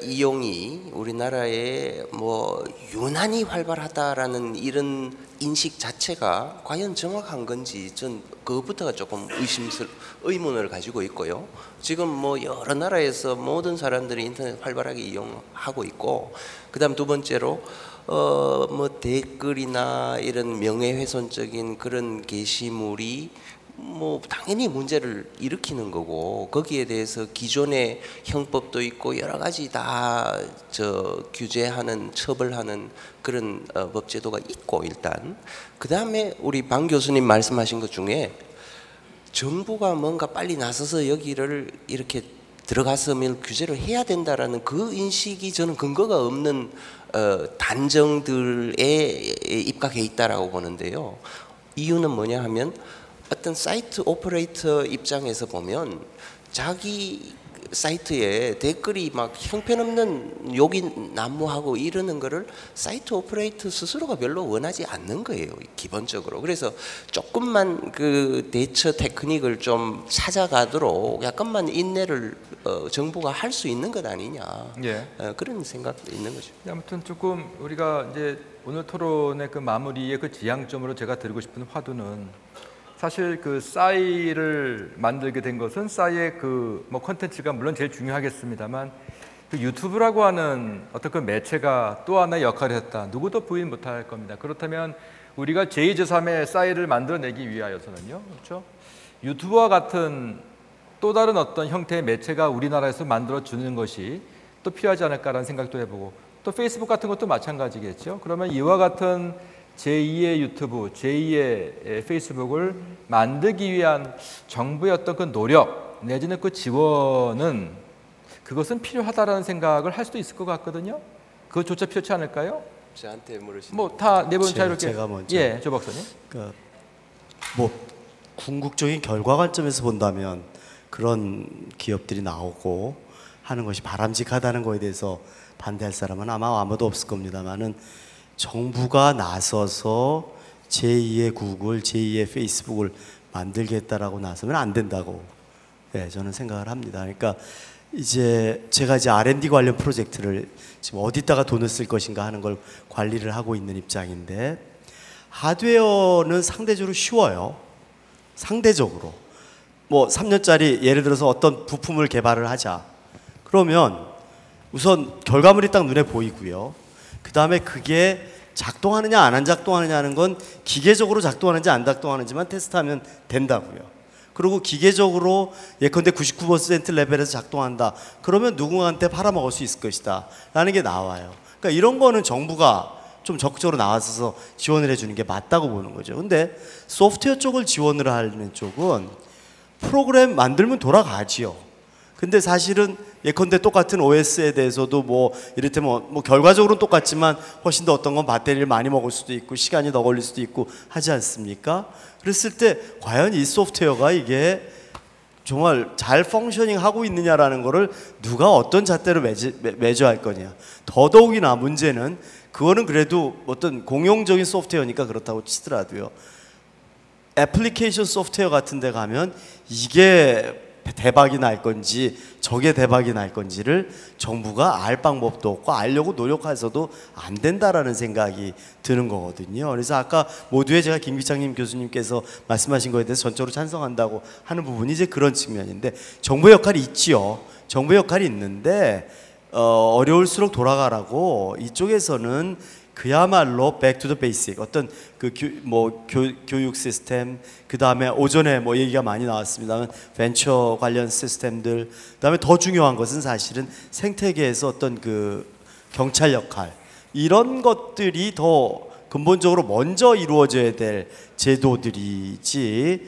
이용이 우리나라에 뭐 유난히 활발하다라는 이런 인식 자체가 과연 정확한 건지 전 그것부터가 조금 의문을 가지고 있고요. 지금 뭐 여러 나라에서 모든 사람들이 인터넷 활발하게 이용하고 있고, 그다음 두 번째로 뭐 댓글이나 이런 명예훼손적인 그런 게시물이 뭐 당연히 문제를 일으키는 거고, 거기에 대해서 기존의 형법도 있고 여러 가지 다 규제하는, 처벌하는 그런 법제도가 있고, 일단 그 다음에 우리 방 교수님 말씀하신 것 중에 정부가 뭔가 빨리 나서서 여기를 이렇게 들어가서면 규제를 해야 된다라는 그 인식이 저는 근거가 없는 단정들에 입각해 있다라고 보는데요. 이유는 뭐냐 하면, 어떤 사이트 오퍼레이터 입장에서 보면 자기 사이트에 댓글이 막 형편없는 욕이 난무하고 이러는 거를 사이트 오퍼레이터 스스로가 별로 원하지 않는 거예요, 기본적으로. 그래서 조금만 그 대처 테크닉을 좀 찾아가도록 약간만 인내를 정부가 할 수 있는 것 아니냐, 예. 그런 생각도 있는 거죠. 아무튼 조금 우리가 이제 오늘 토론의 그 마무리의 그 지향점으로 제가 드리고 싶은 화두는, 사실 그 싸이를 만들게 된 것은 싸이의 그 뭐 콘텐츠가 물론 제일 중요하겠습니다만, 그 유튜브라고 하는 어떤 그 매체가 또 하나의 역할을 했다. 누구도 부인 못할 겁니다. 그렇다면 우리가 제2, 제3의 싸이를 만들어내기 위하여서는요, 그렇죠? 유튜브와 같은 또 다른 어떤 형태의 매체가 우리나라에서 만들어주는 것이 또 필요하지 않을까라는 생각도 해보고, 또 페이스북 같은 것도 마찬가지겠죠. 그러면 이와 같은 제2의 유튜브, 제2의 페이스북을 만들기 위한 정부의 어떤 그 노력 내지는 그 지원은, 그것은 필요하다라는 생각을 할 수도 있을 것 같거든요. 그것조차 필요치 않을까요? 저한테 물으시는 뭐 다 네 분 자유롭게. 제가 먼저. 예, 조 박사님. 그러니까 뭐 궁극적인 결과 관점에서 본다면 그런 기업들이 나오고 하는 것이 바람직하다는 거에 대해서 반대할 사람은 아마 아무도 없을 겁니다만은, 정부가 나서서 제2의 구글, 제2의 페이스북을 만들겠다라고 나서면 안 된다고, 네, 저는 생각을 합니다. 그러니까 이제 제가 이제 R&D 관련 프로젝트를 지금 어디다가 돈을 쓸 것인가 하는 걸 관리를 하고 있는 입장인데, 하드웨어는 상대적으로 쉬워요. 상대적으로. 뭐 3년짜리 예를 들어서 어떤 부품을 개발을 하자. 그러면 우선 결과물이 딱 눈에 보이고요. 그 다음에 그게 작동하느냐 안 작동하느냐는 건 기계적으로 작동하는지 안 작동하는지만 테스트하면 된다고요. 그리고 기계적으로 예컨대 99% 레벨에서 작동한다. 그러면 누구한테 팔아먹을 수 있을 것이다 라는 게 나와요. 그러니까 이런 거는 정부가 좀 적극적으로 나와서 지원을 해주는 게 맞다고 보는 거죠. 근데 소프트웨어 쪽을 지원을 하는 쪽은 프로그램 만들면 돌아가지요. 근데 사실은 예컨대 똑같은 OS에 대해서도 뭐 이를테면 뭐 결과적으로는 똑같지만 훨씬 더 어떤 건 배터리를 많이 먹을 수도 있고 시간이 더 걸릴 수도 있고 하지 않습니까? 그랬을 때 과연 이 소프트웨어가 이게 정말 잘 펑셔닝 하고 있느냐라는 거를 누가 어떤 잣대로 매저할 거냐. 더더욱이나 문제는 그거는 그래도 어떤 공용적인 소프트웨어니까 그렇다고 치더라도요, 애플리케이션 소프트웨어 같은 데 가면 이게 대박이 날 건지 저게 대박이 날 건지를 정부가 알 방법도 없고 알려고 노력해서도 안 된다라는 생각이 드는 거거든요. 그래서 아까 모두에 제가 김기창님 교수님께서 말씀하신 거에 대해서 전적으로 찬성한다고 하는 부분이 이제 그런 측면인데, 정부의 역할이 있지요. 정부의 역할이 있는데 어려울수록 돌아가라고 이쪽에서는 그야말로 back to the basic, 어떤 그 교육 시스템, 그 다음에 오전에 뭐 얘기가 많이 나왔습니다만 벤처 관련 시스템들, 그 다음에 더 중요한 것은 사실은 생태계에서 어떤 그 경찰 역할, 이런 것들이 더 근본적으로 먼저 이루어져야 될 제도들이지,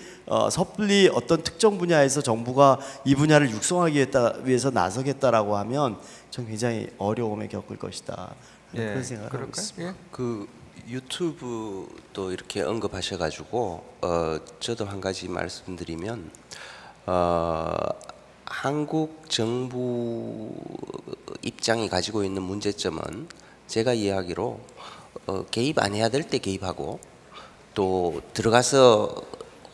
섣불리 어떤 특정 분야에서 정부가 이 분야를 육성하기 위해서 나서겠다라고 하면 전 굉장히 어려움에 겪을 것이다. 예, 그런 생각을 하고 있습니다. 예? 그 유튜브도 이렇게 언급하셔가지고 저도 한 가지 말씀드리면, 한국 정부 입장이 가지고 있는 문제점은 제가 이해하기로 개입 안 해야 될 때 개입하고 또 들어가서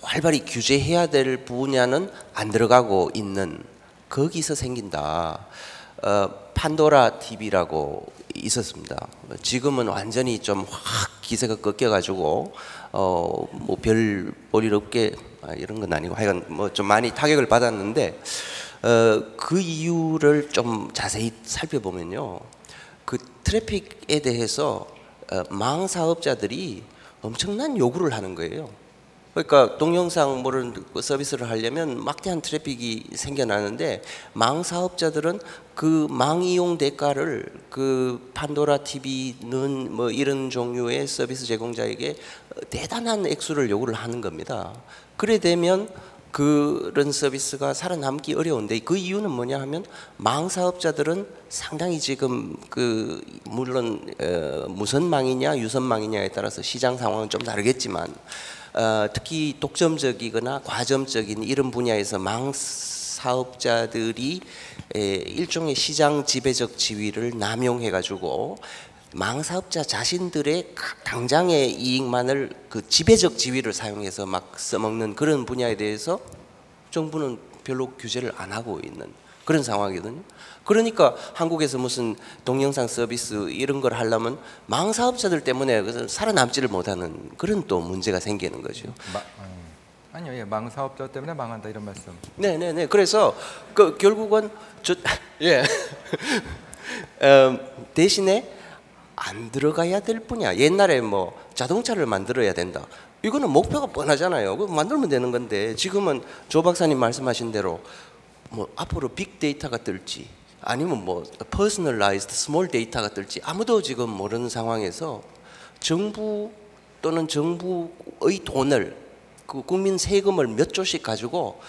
활발히 규제해야 될 분야는 안 들어가고 있는 거기서 생긴다. 판도라 TV라고 있었습니다. 지금은 완전히 좀 확 기세가 꺾여가지고 뭐 별 볼일 없게 이런 건 아니고 하여간 뭐 좀 많이 타격을 받았는데 그 이유를 좀 자세히 살펴보면요, 그 트래픽에 대해서 망 사업자들이 엄청난 요구를 하는 거예요. 그러니까 동영상 뭐를 서비스를 하려면 막대한 트래픽이 생겨나는데 망 사업자들은 그 망 이용 대가를 그 판도라 TV는 뭐 이런 종류의 서비스 제공자에게 대단한 액수를 요구를 하는 겁니다. 그래 되면 그런 서비스가 살아남기 어려운데, 그 이유는 뭐냐 하면 망 사업자들은 상당히 지금 그 물론 무선망이냐 유선망이냐에 따라서 시장 상황은 좀 다르겠지만 특히 독점적이거나 과점적인 이런 분야에서 망 사업자들이 일종의 시장 지배적 지위를 남용해 가지고 망 사업자 자신들의 당장의 이익만을 그 지배적 지위를 사용해서 막 써먹는 그런 분야에 대해서 정부는 별로 규제를 안 하고 있는 그런 상황이거든요. 그러니까 한국에서 무슨 동영상 서비스 이런 걸 하려면 망 사업자들 때문에 살아남지를 못하는 그런 또 문제가 생기는 거죠. 아니요, 예, 망 사업자 때문에 망한다 이런 말씀. 네네네. 그래서 그 결국은 예 대신에 안 들어가야 될 분야. 옛날에 뭐 자동차를 만들어야 된다. 이거는 목표가 뻔하잖아요. 그거 만들면 되는 건데 지금은 조 박사님 말씀하신 대로 뭐 앞으로 빅데이터가 뜰지 아니면 뭐 퍼스널라이즈드 스몰 데이터가 뜰지 아무도 지금 모르는 상황에서 정부 또는 정부의 돈을 그 국민 세금을 몇 조씩 가지고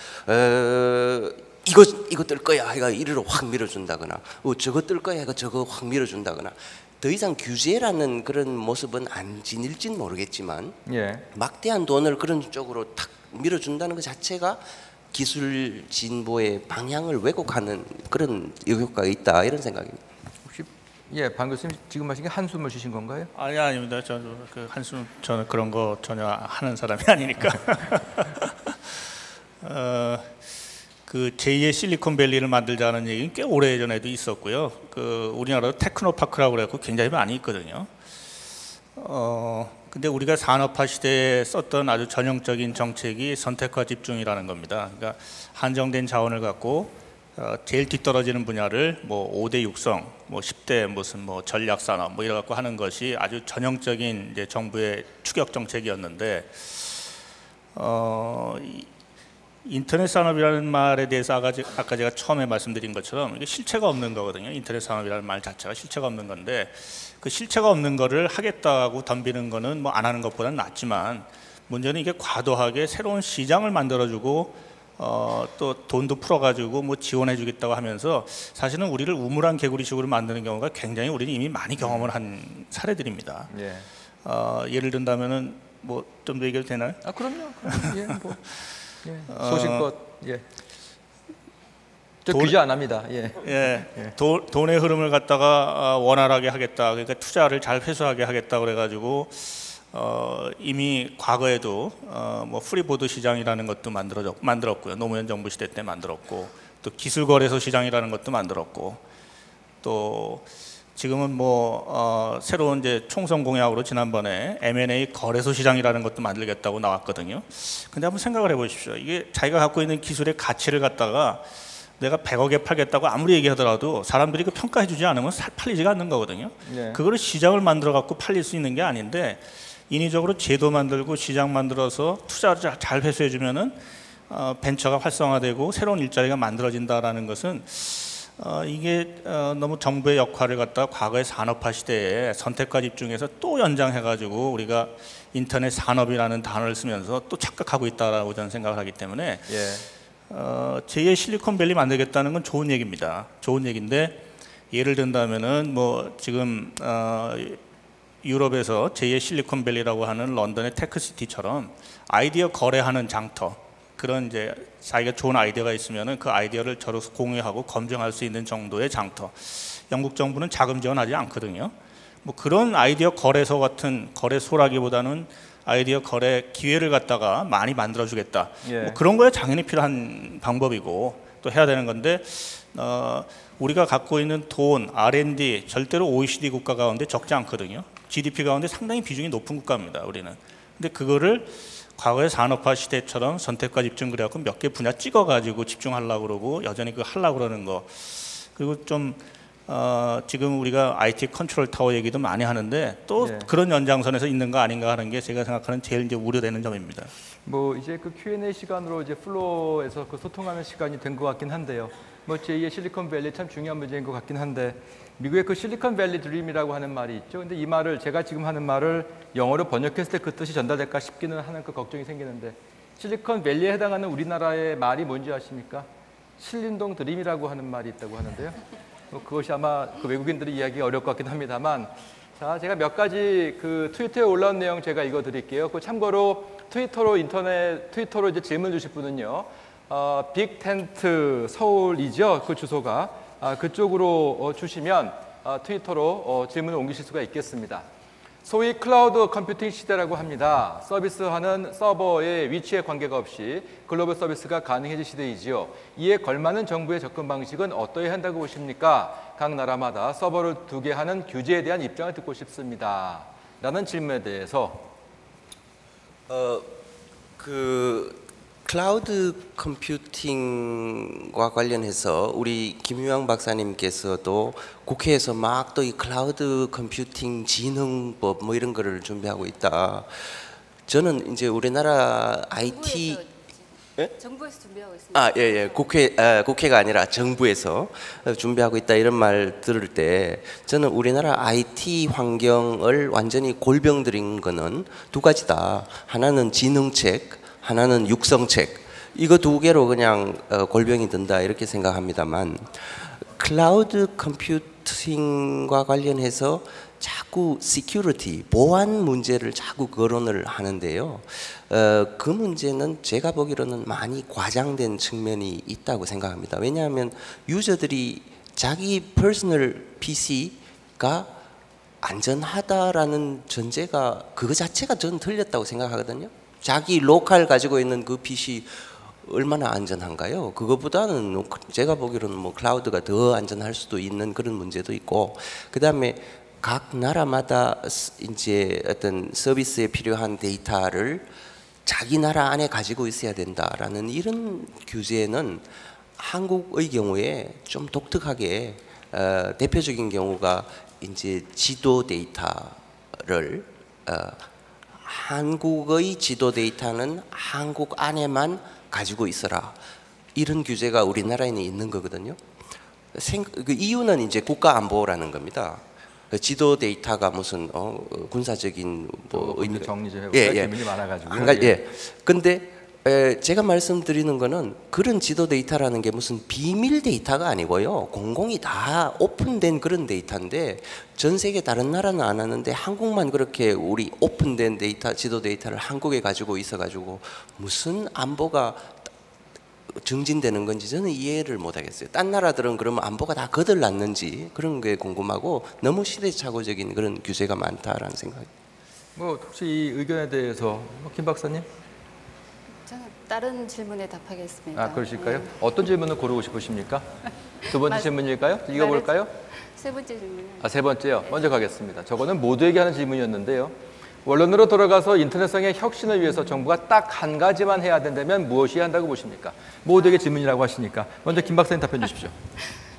이거 뜰 거야 해가 이리로 확 밀어준다거나 저거 뜰 거야 해가 저거 확 밀어준다거나 더 이상 규제라는 그런 모습은 안 지닐진 모르겠지만 예. 막대한 돈을 그런 쪽으로 탁 밀어준다는 것 자체가 기술 진보의 방향을 왜곡하는 그런 효과가 있다 이런 생각입니다. 혹시 예, 방 교수님 지금 하신 게 한숨을 쉬신 건가요? 아닙니다. 그 한숨 저는 그런 거 전혀 하는 사람이 아니니까. 그 제2의 실리콘밸리를 만들자는 얘기는 꽤 오래 전에도 있었고요. 그 우리나라도 테크노파크라고 그래갖고 굉장히 많이 있거든요. 근데 우리가 산업화 시대에 썼던 아주 전형적인 정책이 선택과 집중이라는 겁니다. 그러니까 한정된 자원을 갖고 제일 뒤떨어지는 분야를 뭐 5대 육성, 뭐 10대 무슨 뭐 전략 산업 뭐 이래 갖고 하는 것이 아주 전형적인 이제 정부의 추격 정책이었는데 인터넷 산업이라는 말에 대해서 아까 제가 처음에 말씀드린 것처럼 이게 실체가 없는 거거든요. 인터넷 산업이라는 말 자체가 실체가 없는 건데 그 실체가 없는 거를 하겠다고 덤비는 거는 뭐 안 하는 것보다는 낫지만 문제는 이게 과도하게 새로운 시장을 만들어주고 또 돈도 풀어가지고 뭐 지원해주겠다고 하면서 사실은 우리를 우물안 개구리식으로 만드는 경우가 굉장히 우리는 이미 많이 경험을 한 사례들입니다. 예. 예를 든다면은 뭐 좀 더 얘기해도 되나요? 아 그럼요. 예, 뭐 예. 소신껏 예. 저 규제 안 합니다. 예. 예. 돈의 흐름을 갖다가 원활하게 하겠다. 그러니까 투자를 잘 회수하게 하겠다 그래가지고 이미 과거에도 뭐 프리보드 시장이라는 것도 만들었고요. 노무현 정부 시대 때 만들었고 또 기술거래소 시장이라는 것도 만들었고 또 지금은 뭐 새로운 이제 총선 공약으로 지난번에 M&A 거래소 시장이라는 것도 만들겠다고 나왔거든요. 근데 한번 생각을 해보십시오. 이게 자기가 갖고 있는 기술의 가치를 갖다가 내가 100억에 팔겠다고 아무리 얘기하더라도 사람들이 그 평가해주지 않으면 팔리지가 않는 거거든요. 네. 그거를 시장을 만들어 갖고 팔릴 수 있는 게 아닌데 인위적으로 제도 만들고 시장 만들어서 투자를 잘 회수해주면은 벤처가 활성화되고 새로운 일자리가 만들어진다라는 것은 이게 너무 정부의 역할을 갖다가 과거의 산업화 시대에 선택과 집중해서 또 연장해가지고 우리가 인터넷 산업이라는 단어를 쓰면서 또 착각하고 있다라고 저는 생각을 하기 때문에 예. 제2의 실리콘밸리 만들겠다는 건 좋은 얘기입니다. 좋은 얘기인데 예를 든다면은 뭐 지금 유럽에서 제2의 실리콘밸리라고 하는 런던의 테크시티처럼 아이디어 거래하는 장터 그런 이제 자기가 좋은 아이디어가 있으면은 그 아이디어를 저로서 공유하고 검증할 수 있는 정도의 장터. 영국 정부는 자금 지원하지 않거든요. 뭐 그런 아이디어 거래소 같은 거래소라기보다는 아이디어 거래 기회를 갖다가 많이 만들어주겠다. 예. 뭐 그런 거에 당연히 필요한 방법이고 또 해야 되는 건데 우리가 갖고 있는 돈, R&D 절대로 OECD 국가 가운데 적지 않거든요. GDP 가운데 상당히 비중이 높은 국가입니다. 우리는. 근데 그거를 과거의 산업화 시대처럼 선택과 집중 그래갖고 몇 개 분야 찍어가지고 집중하려고 그러고 여전히 그거 하려고 그러는 거. 그리고 좀 지금 우리가 IT 컨트롤 타워 얘기도 많이 하는데 또 네. 그런 연장선에서 있는 거 아닌가 하는 게 제가 생각하는 제일 이제 우려되는 점입니다. 뭐 이제 그 Q&A 시간으로 이제 플로어에서 그 소통하는 시간이 된 것 같긴 한데요. 뭐 제2의 실리콘밸리 참 중요한 문제인 것 같긴 한데 미국의 그 실리콘밸리 드림이라고 하는 말이 있죠. 근데 이 말을 제가 지금 하는 말을 영어로 번역했을 때 그 뜻이 전달될까 싶기는 하는 그 걱정이 생기는데 실리콘밸리에 해당하는 우리나라의 말이 뭔지 아십니까? 신림동 드림이라고 하는 말이 있다고 하는데요. 뭐 그것이 아마 그 외국인들이 이해하기 어려울 것 같긴 합니다만 자, 제가 몇 가지 그 트위터에 올라온 내용 제가 읽어드릴게요. 그 참고로 트위터로 이제 질문 주실 분은요. 빅텐트 서울이죠. 그 주소가 그쪽으로 주시면 트위터로 질문을 옮기실 수가 있겠습니다. 소위 클라우드 컴퓨팅 시대라고 합니다. 서비스하는 서버의 위치에 관계가 없이 글로벌 서비스가 가능해질 시대이지요. 이에 걸맞는 정부의 접근 방식은 어떠해야 한다고 보십니까? 각 나라마다 서버를 두게 하는 규제에 대한 입장을 듣고 싶습니다. 라는 질문에 대해서 클라우드 컴퓨팅과 관련해서 우리 김유황 박사님께서도 국회에서 막 또 이 클라우드 컴퓨팅 진흥법 뭐 이런 거를 준비하고 있다. 저는 이제 우리나라 IT 정부에서 준비하고 있습니다. 국회가 아니라 정부에서 준비하고 있다 이런 말 들을 때 저는 우리나라 IT 환경을 완전히 골병들인 거는 두 가지다. 하나는 지능책, 하나는 육성책. 이거 두 개로 그냥 골병이 든다 이렇게 생각합니다만 클라우드 컴퓨팅과 관련해서 자꾸 시큐리티, 보안 문제를 자꾸 거론을 하는데요. 그 문제는 제가 보기로는 많이 과장된 측면이 있다고 생각합니다. 왜냐하면 유저들이 자기 퍼스널 PC가 안전하다라는 전제가 그거 자체가 저는 틀렸다고 생각하거든요. 자기 로컬 가지고 있는 그 PC 얼마나 안전한가요? 그거보다는 제가 보기로는 뭐 클라우드가 더 안전할 수도 있는 그런 문제도 있고, 그 다음에 각 나라마다 이제 어떤 서비스에 필요한 데이터를 자기 나라 안에 가지고 있어야 된다라는 이런 규제는 한국의 경우에 좀 독특하게 대표적인 경우가 이제 지도 데이터를 한국의 지도 데이터는 한국 안에만 가지고 있어라 이런 규제가 우리나라에는 있는 거거든요. 그 이유는 이제 국가 안보라는 겁니다. 지도 데이터가 무슨 군사적인 뭐 의미 정리 좀 해볼까요? 질문이 많아가지고요. 근데 제가 말씀드리는 거는 그런 지도 데이터라는 게 무슨 비밀 데이터가 아니고요. 공공이 다 오픈된 그런 데이터인데 전 세계 다른 나라는 안 하는데 한국만 그렇게 우리 오픈된 데이터, 지도 데이터를 한국에 가지고 있어가지고 무슨 안보가 증진되는 건지 저는 이해를 못 하겠어요. 딴 나라들은 그러면 안보가 다 거들났는지 그런 게 궁금하고 너무 시대착오적인 그런 규제가 많다라는 생각이. 뭐 혹시 이 의견에 대해서 김 박사님? 저는 다른 질문에 답하겠습니다. 그러실까요? 네. 어떤 질문을 고르고 싶으십니까? 두 번째 질문일까요? 읽어볼까요? 세 번째 질문. 세 번째요. 먼저 가겠습니다. 저거는 모두에게 하는 질문이었는데요. 원론으로 돌아가서 인터넷상의 혁신을 위해서 정부가 딱 한 가지만 해야 된다면 무엇이 해야 한다고 보십니까? 모두에게 질문이라고 하시니까 먼저 김 박사님 답변 주십시오.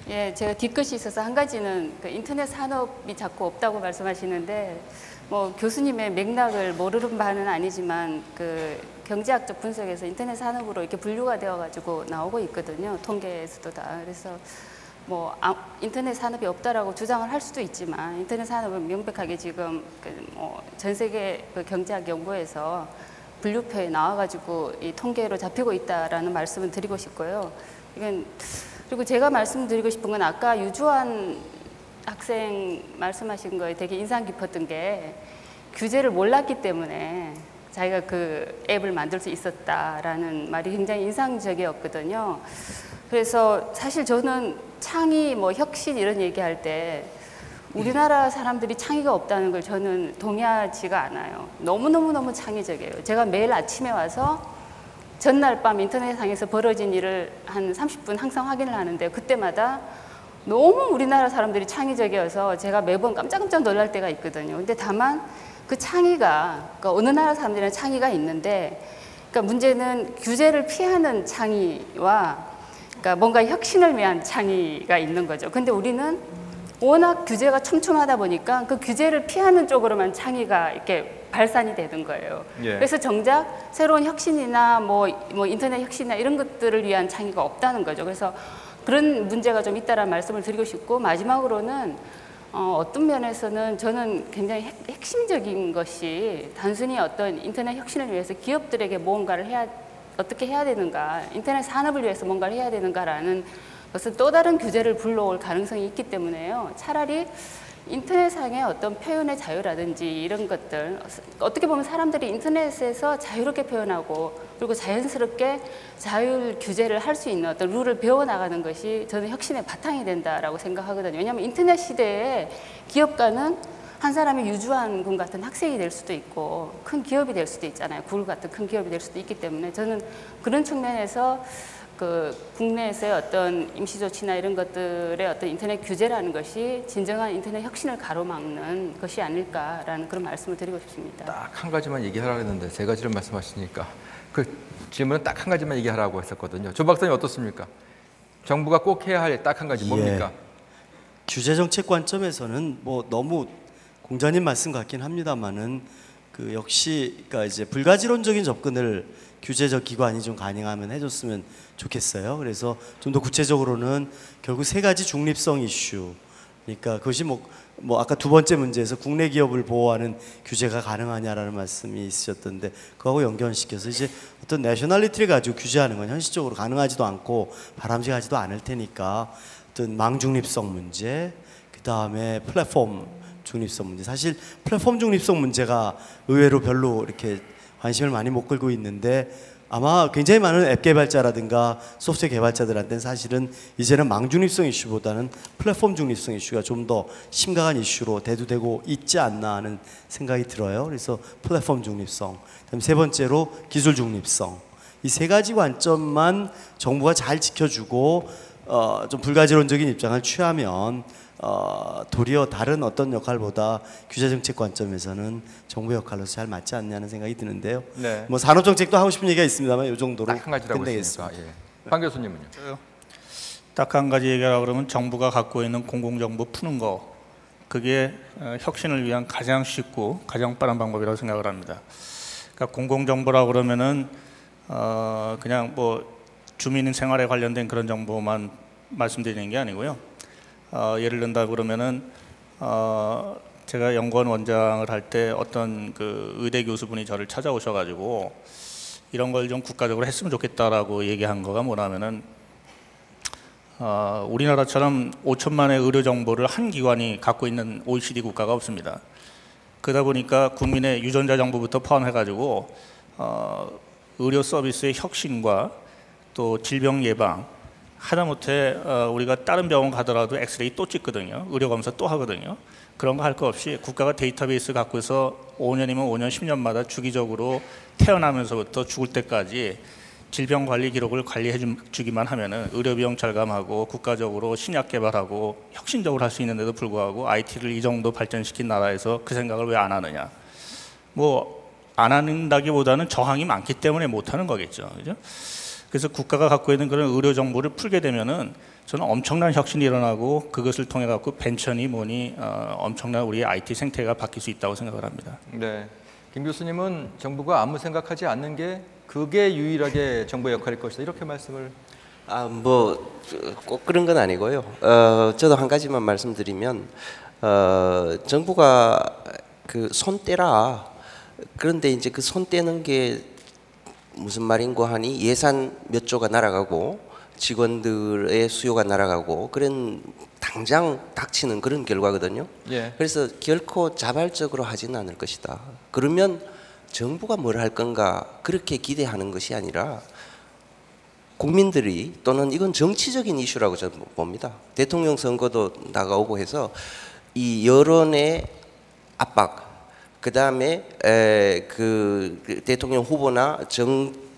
예, 제가 뒤끝이 있어서 한 가지는 그 인터넷 산업이 자꾸 없다고 말씀하시는데 뭐 교수님의 맥락을 모르는 바는 아니지만 그 경제학적 분석에서 인터넷 산업으로 이렇게 분류가 되어가지고 나오고 있거든요. 통계에서도 다. 그래서 뭐 인터넷 산업이 없다라고 주장을 할 수도 있지만 인터넷 산업은 명백하게 지금 전 세계 그 경제학 연구에서 분류표에 나와가지고 이 통계로 잡히고 있다라는 말씀을 드리고 싶고요. 이건 그리고 제가 말씀드리고 싶은 건 아까 유주환 학생 말씀하신 거에 되게 인상 깊었던 게 규제를 몰랐기 때문에 자기가 그 앱을 만들 수 있었다라는 말이 굉장히 인상적이었거든요. 그래서 사실 저는 창의, 뭐 혁신 이런 얘기할 때 우리나라 사람들이 창의가 없다는 걸 저는 동의하지가 않아요. 너무너무 창의적이에요. 제가 매일 아침에 와서 전날 밤 인터넷상에서 벌어진 일을 한 30분 항상 확인을 하는데 그때마다 너무 우리나라 사람들이 창의적이어서 제가 매번 깜짝깜짝 놀랄 때가 있거든요. 근데 다만 그 창의가, 그러니까 어느 나라 사람들이나 창의가 있는데, 그러니까 문제는 규제를 피하는 창의와 그러니까 뭔가 혁신을 위한 창의가 있는 거죠. 근데 우리는 워낙 규제가 촘촘하다 보니까 그 규제를 피하는 쪽으로만 창의가 이렇게 발산이 되는 거예요. 예. 그래서 정작 새로운 혁신이나 뭐 인터넷 혁신이나 이런 것들을 위한 창의가 없다는 거죠. 그래서 그런 문제가 좀 있다라는 말씀을 드리고 싶고, 마지막으로는 어떤 면에서는 저는 굉장히 핵심적인 것이 단순히 어떤 인터넷 혁신을 위해서 기업들에게 무언가를 어떻게 해야 되는가, 인터넷 산업을 위해서 뭔가를 해야 되는가라는 것은 또 다른 규제를 불러올 가능성이 있기 때문에요. 차라리 인터넷상의 어떤 표현의 자유라든지 이런 것들, 어떻게 보면 사람들이 인터넷에서 자유롭게 표현하고 그리고 자연스럽게 자율 규제를 할 수 있는 어떤 룰을 배워나가는 것이 저는 혁신의 바탕이 된다라고 생각하거든요. 왜냐하면 인터넷 시대에 기업가는 한 사람이 유주한 군 같은 학생이 될 수도 있고 큰 기업이 될 수도 있잖아요. 구글 같은 큰 기업이 될 수도 있기 때문에 저는 그런 측면에서 그 국내에서의 어떤 임시조치나 이런 것들의 어떤 인터넷 규제라는 것이 진정한 인터넷 혁신을 가로막는 것이 아닐까라는 그런 말씀을 드리고 싶습니다. 딱 한 가지만 얘기하라고 했는데 세 가지를 말씀하시니까 그 질문은 딱 한 가지만 얘기하라고 했었거든요. 조 박사님 어떻습니까? 정부가 꼭 해야 할 딱 한 가지 뭡니까? 규제 정책 관점에서는 뭐 너무 공자님 말씀 같긴 합니다만은 그 역시 그러니까 이제 불가지론적인 접근을 규제적 기관이 좀 가능하면 해줬으면 좋겠어요. 그래서 좀 더 구체적으로는 결국 세 가지 중립성 이슈. 그러니까 그것이 뭐 아까 두 번째 문제에서 국내 기업을 보호하는 규제가 가능하냐라는 말씀이 있으셨던데 그거하고 연결시켜서 이제 어떤 내셔널리티를 가지고 규제하는 건 현실적으로 가능하지도 않고 바람직하지도 않을 테니까 어떤 망 중립성 문제, 그 다음에 플랫폼 중립성 문제. 사실 플랫폼 중립성 문제가 의외로 별로 이렇게 관심을 많이 못 끌고 있는데 아마 굉장히 많은 앱 개발자라든가 소프트웨어 개발자들한테는 사실은 이제는 망 중립성 이슈보다는 플랫폼 중립성 이슈가 좀 더 심각한 이슈로 대두되고 있지 않나 하는 생각이 들어요. 그래서 플랫폼 중립성, 그다음에 세 번째로 기술 중립성. 이 세 가지 관점만 정부가 잘 지켜주고 좀 불가지론적인 입장을 취하면 도리어 다른 어떤 역할보다 규제정책 관점에서는 정부 역할로서 잘 맞지 않냐는 생각이 드는데요. 네. 뭐 산업정책도 하고 싶은 얘기가 있습니다만 이 정도로 딱 한 가지라고 끝내겠습니다. 했으니까. 예. 방 교수님은요? 딱 한 가지 얘기하라고 그러면 정부가 갖고 있는 공공정보 푸는 거, 그게 혁신을 위한 가장 쉽고 가장 빠른 방법이라고 생각을 합니다. 그러니까 공공정보라고 그러면은 그냥 뭐 주민 생활에 관련된 그런 정보만 말씀드리는 게 아니고요. 예를 든다 그러면은 제가 연구원 원장을 할 때 어떤 그 의대 교수분이 저를 찾아오셔가지고 이런 걸 좀 국가적으로 했으면 좋겠다라고 얘기한 거가 뭐냐면은 우리나라처럼 5천만의 의료 정보를 한 기관이 갖고 있는 OECD 국가가 없습니다. 그러다 보니까 국민의 유전자 정보부터 포함해가지고 의료 서비스의 혁신과 또 질병 예방, 하다못해 우리가 다른 병원 가더라도 엑스레이 또 찍거든요. 의료검사 또 하거든요. 그런 거 할 거 없이 국가가 데이터베이스 갖고서 5년이면 5년, 10년마다 주기적으로 태어나면서부터 죽을 때까지 질병관리 기록을 관리해 주기만 하면은 의료비용 절감하고 국가적으로 신약 개발하고 혁신적으로 할 수 있는데도 불구하고 IT를 이 정도 발전시킨 나라에서 그 생각을 왜 안 하느냐. 뭐 안 한다기보다는 저항이 많기 때문에 못 하는 거겠죠. 그죠? 그래서 국가가 갖고 있는 그런 의료 정보를 풀게 되면은 저는 엄청난 혁신이 일어나고 그것을 통해 갖고 벤처니 뭐니 엄청난 우리의 IT 생태가 바뀔 수 있다고 생각을 합니다. 네. 김 교수님은 정부가 아무 생각하지 않는 게 그게 유일하게 정부의 역할일 것이다 이렇게 말씀을. 뭐 꼭 그런 건 아니고요. 저도 한 가지만 말씀드리면 정부가 그 손 떼라. 그런데 이제 그 손 떼는 게 무슨 말인고 하니 예산 몇 조가 날아가고 직원들의 수요가 날아가고 그런 당장 닥치는 그런 결과거든요. 예. 그래서 결코 자발적으로 하지는 않을 것이다. 그러면 정부가 뭘 할 건가 그렇게 기대하는 것이 아니라 국민들이 또는 이건 정치적인 이슈라고 저는 봅니다. 대통령 선거도 나가오고 해서 이 여론의 압박, 그 다음에 그 대통령 후보나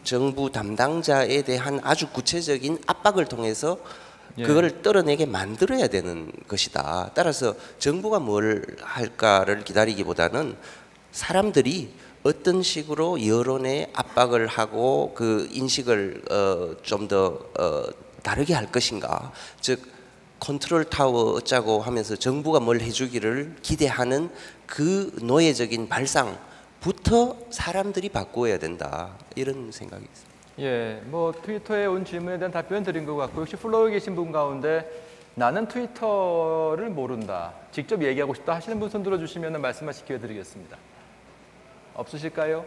정부 담당자에 대한 아주 구체적인 압박을 통해서 예. 그걸 떨어내게 만들어야 되는 것이다. 따라서 정부가 뭘 할까를 기다리기보다는 사람들이 어떤 식으로 여론에 압박을 하고 그 인식을 좀 더 다르게 할 것인가. 즉 컨트롤 타워 어쩌고 하면서 정부가 뭘 해주기를 기대하는 그 노예적인 발상부터 사람들이 바꾸어야 된다. 이런 생각이 있습니다. 예, 뭐 트위터에 온 질문에 대한 답변 드린 것 같고 혹시 플로어에 계신 분 가운데 나는 트위터를 모른다, 직접 얘기하고 싶다 하시는 분 손 들어주시면 말씀하실 기회 드리겠습니다. 없으실까요?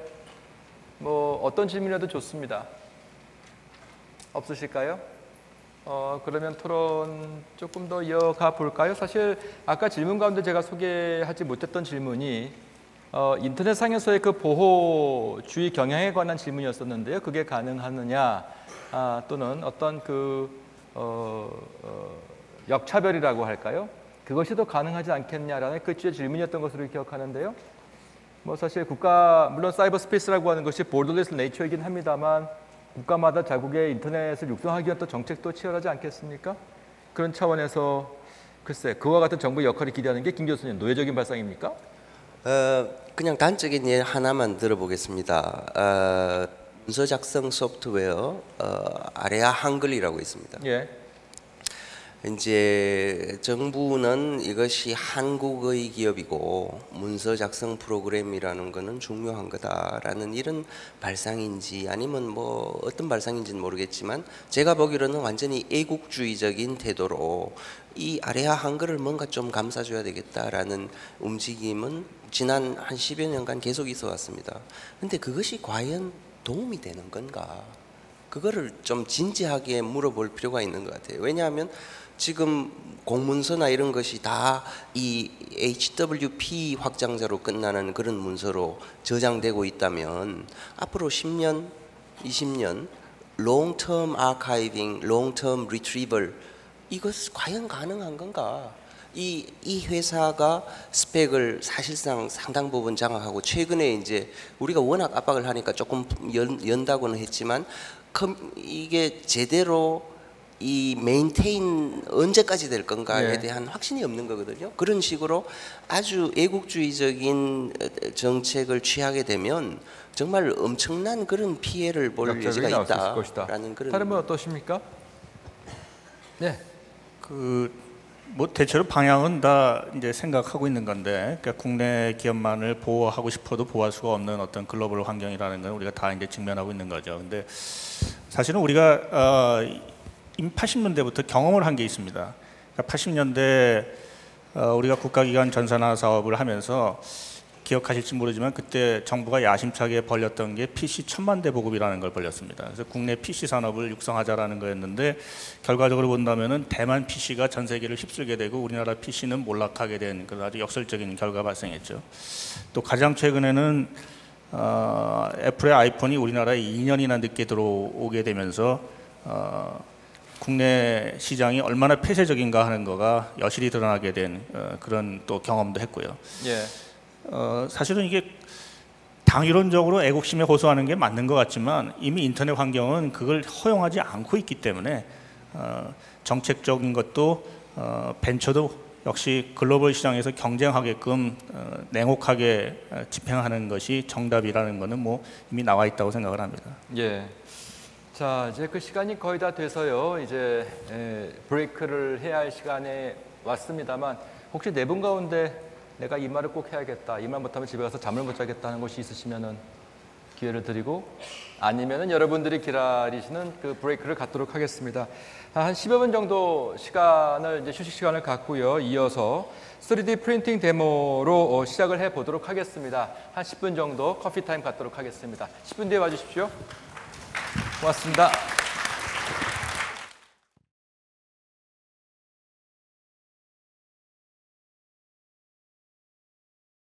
뭐 어떤 질문이라도 좋습니다. 없으실까요? 그러면 토론 조금 더 이어가 볼까요? 사실 아까 질문 가운데 제가 소개하지 못했던 질문이 인터넷상에서의 그 보호주의 경향에 관한 질문이었었는데요. 그게 가능하느냐, 또는 어떤 그 역차별이라고 할까요? 그것이 더 가능하지 않겠냐라는 그 주의 질문이었던 것으로 기억하는데요. 뭐 사실 물론 사이버 스페이스라고 하는 것이 borderless nature이긴 합니다만 국가마다 자국의 인터넷을 육성하기 위한 또 정책도 치열하지 않겠습니까? 그런 차원에서 글쎄 그와 같은 정부의 역할을 기대하는 게 김 교수님 노예적인 발상입니까? 그냥 단적인 예 하나만 들어보겠습니다. 문서 작성 소프트웨어 아레아 한글이라고 있습니다. 예. 이제 정부는 이것이 한국의 기업이고 문서 작성 프로그램이라는 것은 중요한 거다라는 이런 발상인지 아니면 뭐 어떤 발상인지는 모르겠지만 제가 보기로는 완전히 애국주의적인 태도로 이 아레아 한글을 뭔가 좀 감싸줘야 되겠다라는 움직임은 지난 한 10여 년간 계속 있어 왔습니다. 근데 그것이 과연 도움이 되는 건가? 그거를 좀 진지하게 물어볼 필요가 있는 것 같아요. 왜냐하면 지금 공문서나 이런 것이 다 이 HWP 확장자로 끝나는 그런 문서로 저장되고 있다면 앞으로 10년, 20년 long-term archiving, long-term retrieval 이것 과연 가능한 건가? 이 회사가 스펙을 사실상 상당 부분 장악하고 최근에 이제 우리가 워낙 압박을 하니까 조금 연다고는 했지만 이게 제대로 이 메인테인 언제까지 될 건가에 네. 대한 확신이 없는 거거든요. 그런 식으로 아주 애국주의적인 정책을 취하게 되면 정말 엄청난 그런 피해를 볼 여지가 있다라는 그런. 다른 분 어떠십니까? 네. 뭐 대체로 방향은 다 이제 생각하고 있는 건데, 그러니까 국내 기업만을 보호하고 싶어도 보호할 수가 없는 어떤 글로벌 환경이라는 건 우리가 다 이제 직면하고 있는 거죠. 근데 사실은 우리가 이미 80년대부터 경험을 한 게 있습니다. 그러니까 80년대 우리가 국가기관 전산화 사업을 하면서 기억하실지 모르지만 그때 정부가 야심차게 벌렸던 게 PC 1000만 대 보급이라는 걸 벌렸습니다. 그래서 국내 PC 산업을 육성하자라는 거였는데 결과적으로 본다면은 대만 PC가 전 세계를 휩쓸게 되고 우리나라 PC는 몰락하게 된 그런 아주 역설적인 결과가 발생했죠. 또 가장 최근에는 애플의 아이폰이 우리나라에 2년이나 늦게 들어오게 되면서 국내 시장이 얼마나 폐쇄적인가 하는 거가 여실히 드러나게 된 그런 또 경험도 했고요. 예. 사실은 이게 당이론적으로 애국심에 호소하는 게 맞는 것 같지만 이미 인터넷 환경은 그걸 허용하지 않고 있기 때문에 정책적인 것도 벤처도 역시 글로벌 시장에서 경쟁하게끔 냉혹하게 집행하는 것이 정답이라는 것은 뭐 이미 나와 있다고 생각을 합니다. 예. 자, 이제 그 시간이 거의 다 돼서요. 이제 브레이크를 해야 할 시간에 왔습니다만 혹시 네 분 가운데 내가 이 말을 꼭 해야겠다, 이 말 못하면 집에 가서 잠을 못 자겠다는 것이 있으시면은 기회를 드리고, 아니면은 여러분들이 기다리시는 그 브레이크를 갖도록 하겠습니다. 한 10여 분 정도 시간을 이제 휴식 시간을 갖고요. 이어서 3D 프린팅 데모로 시작을 해 보도록 하겠습니다. 한 10분 정도 커피 타임 갖도록 하겠습니다. 10분 뒤에 와주십시오. 고맙습니다.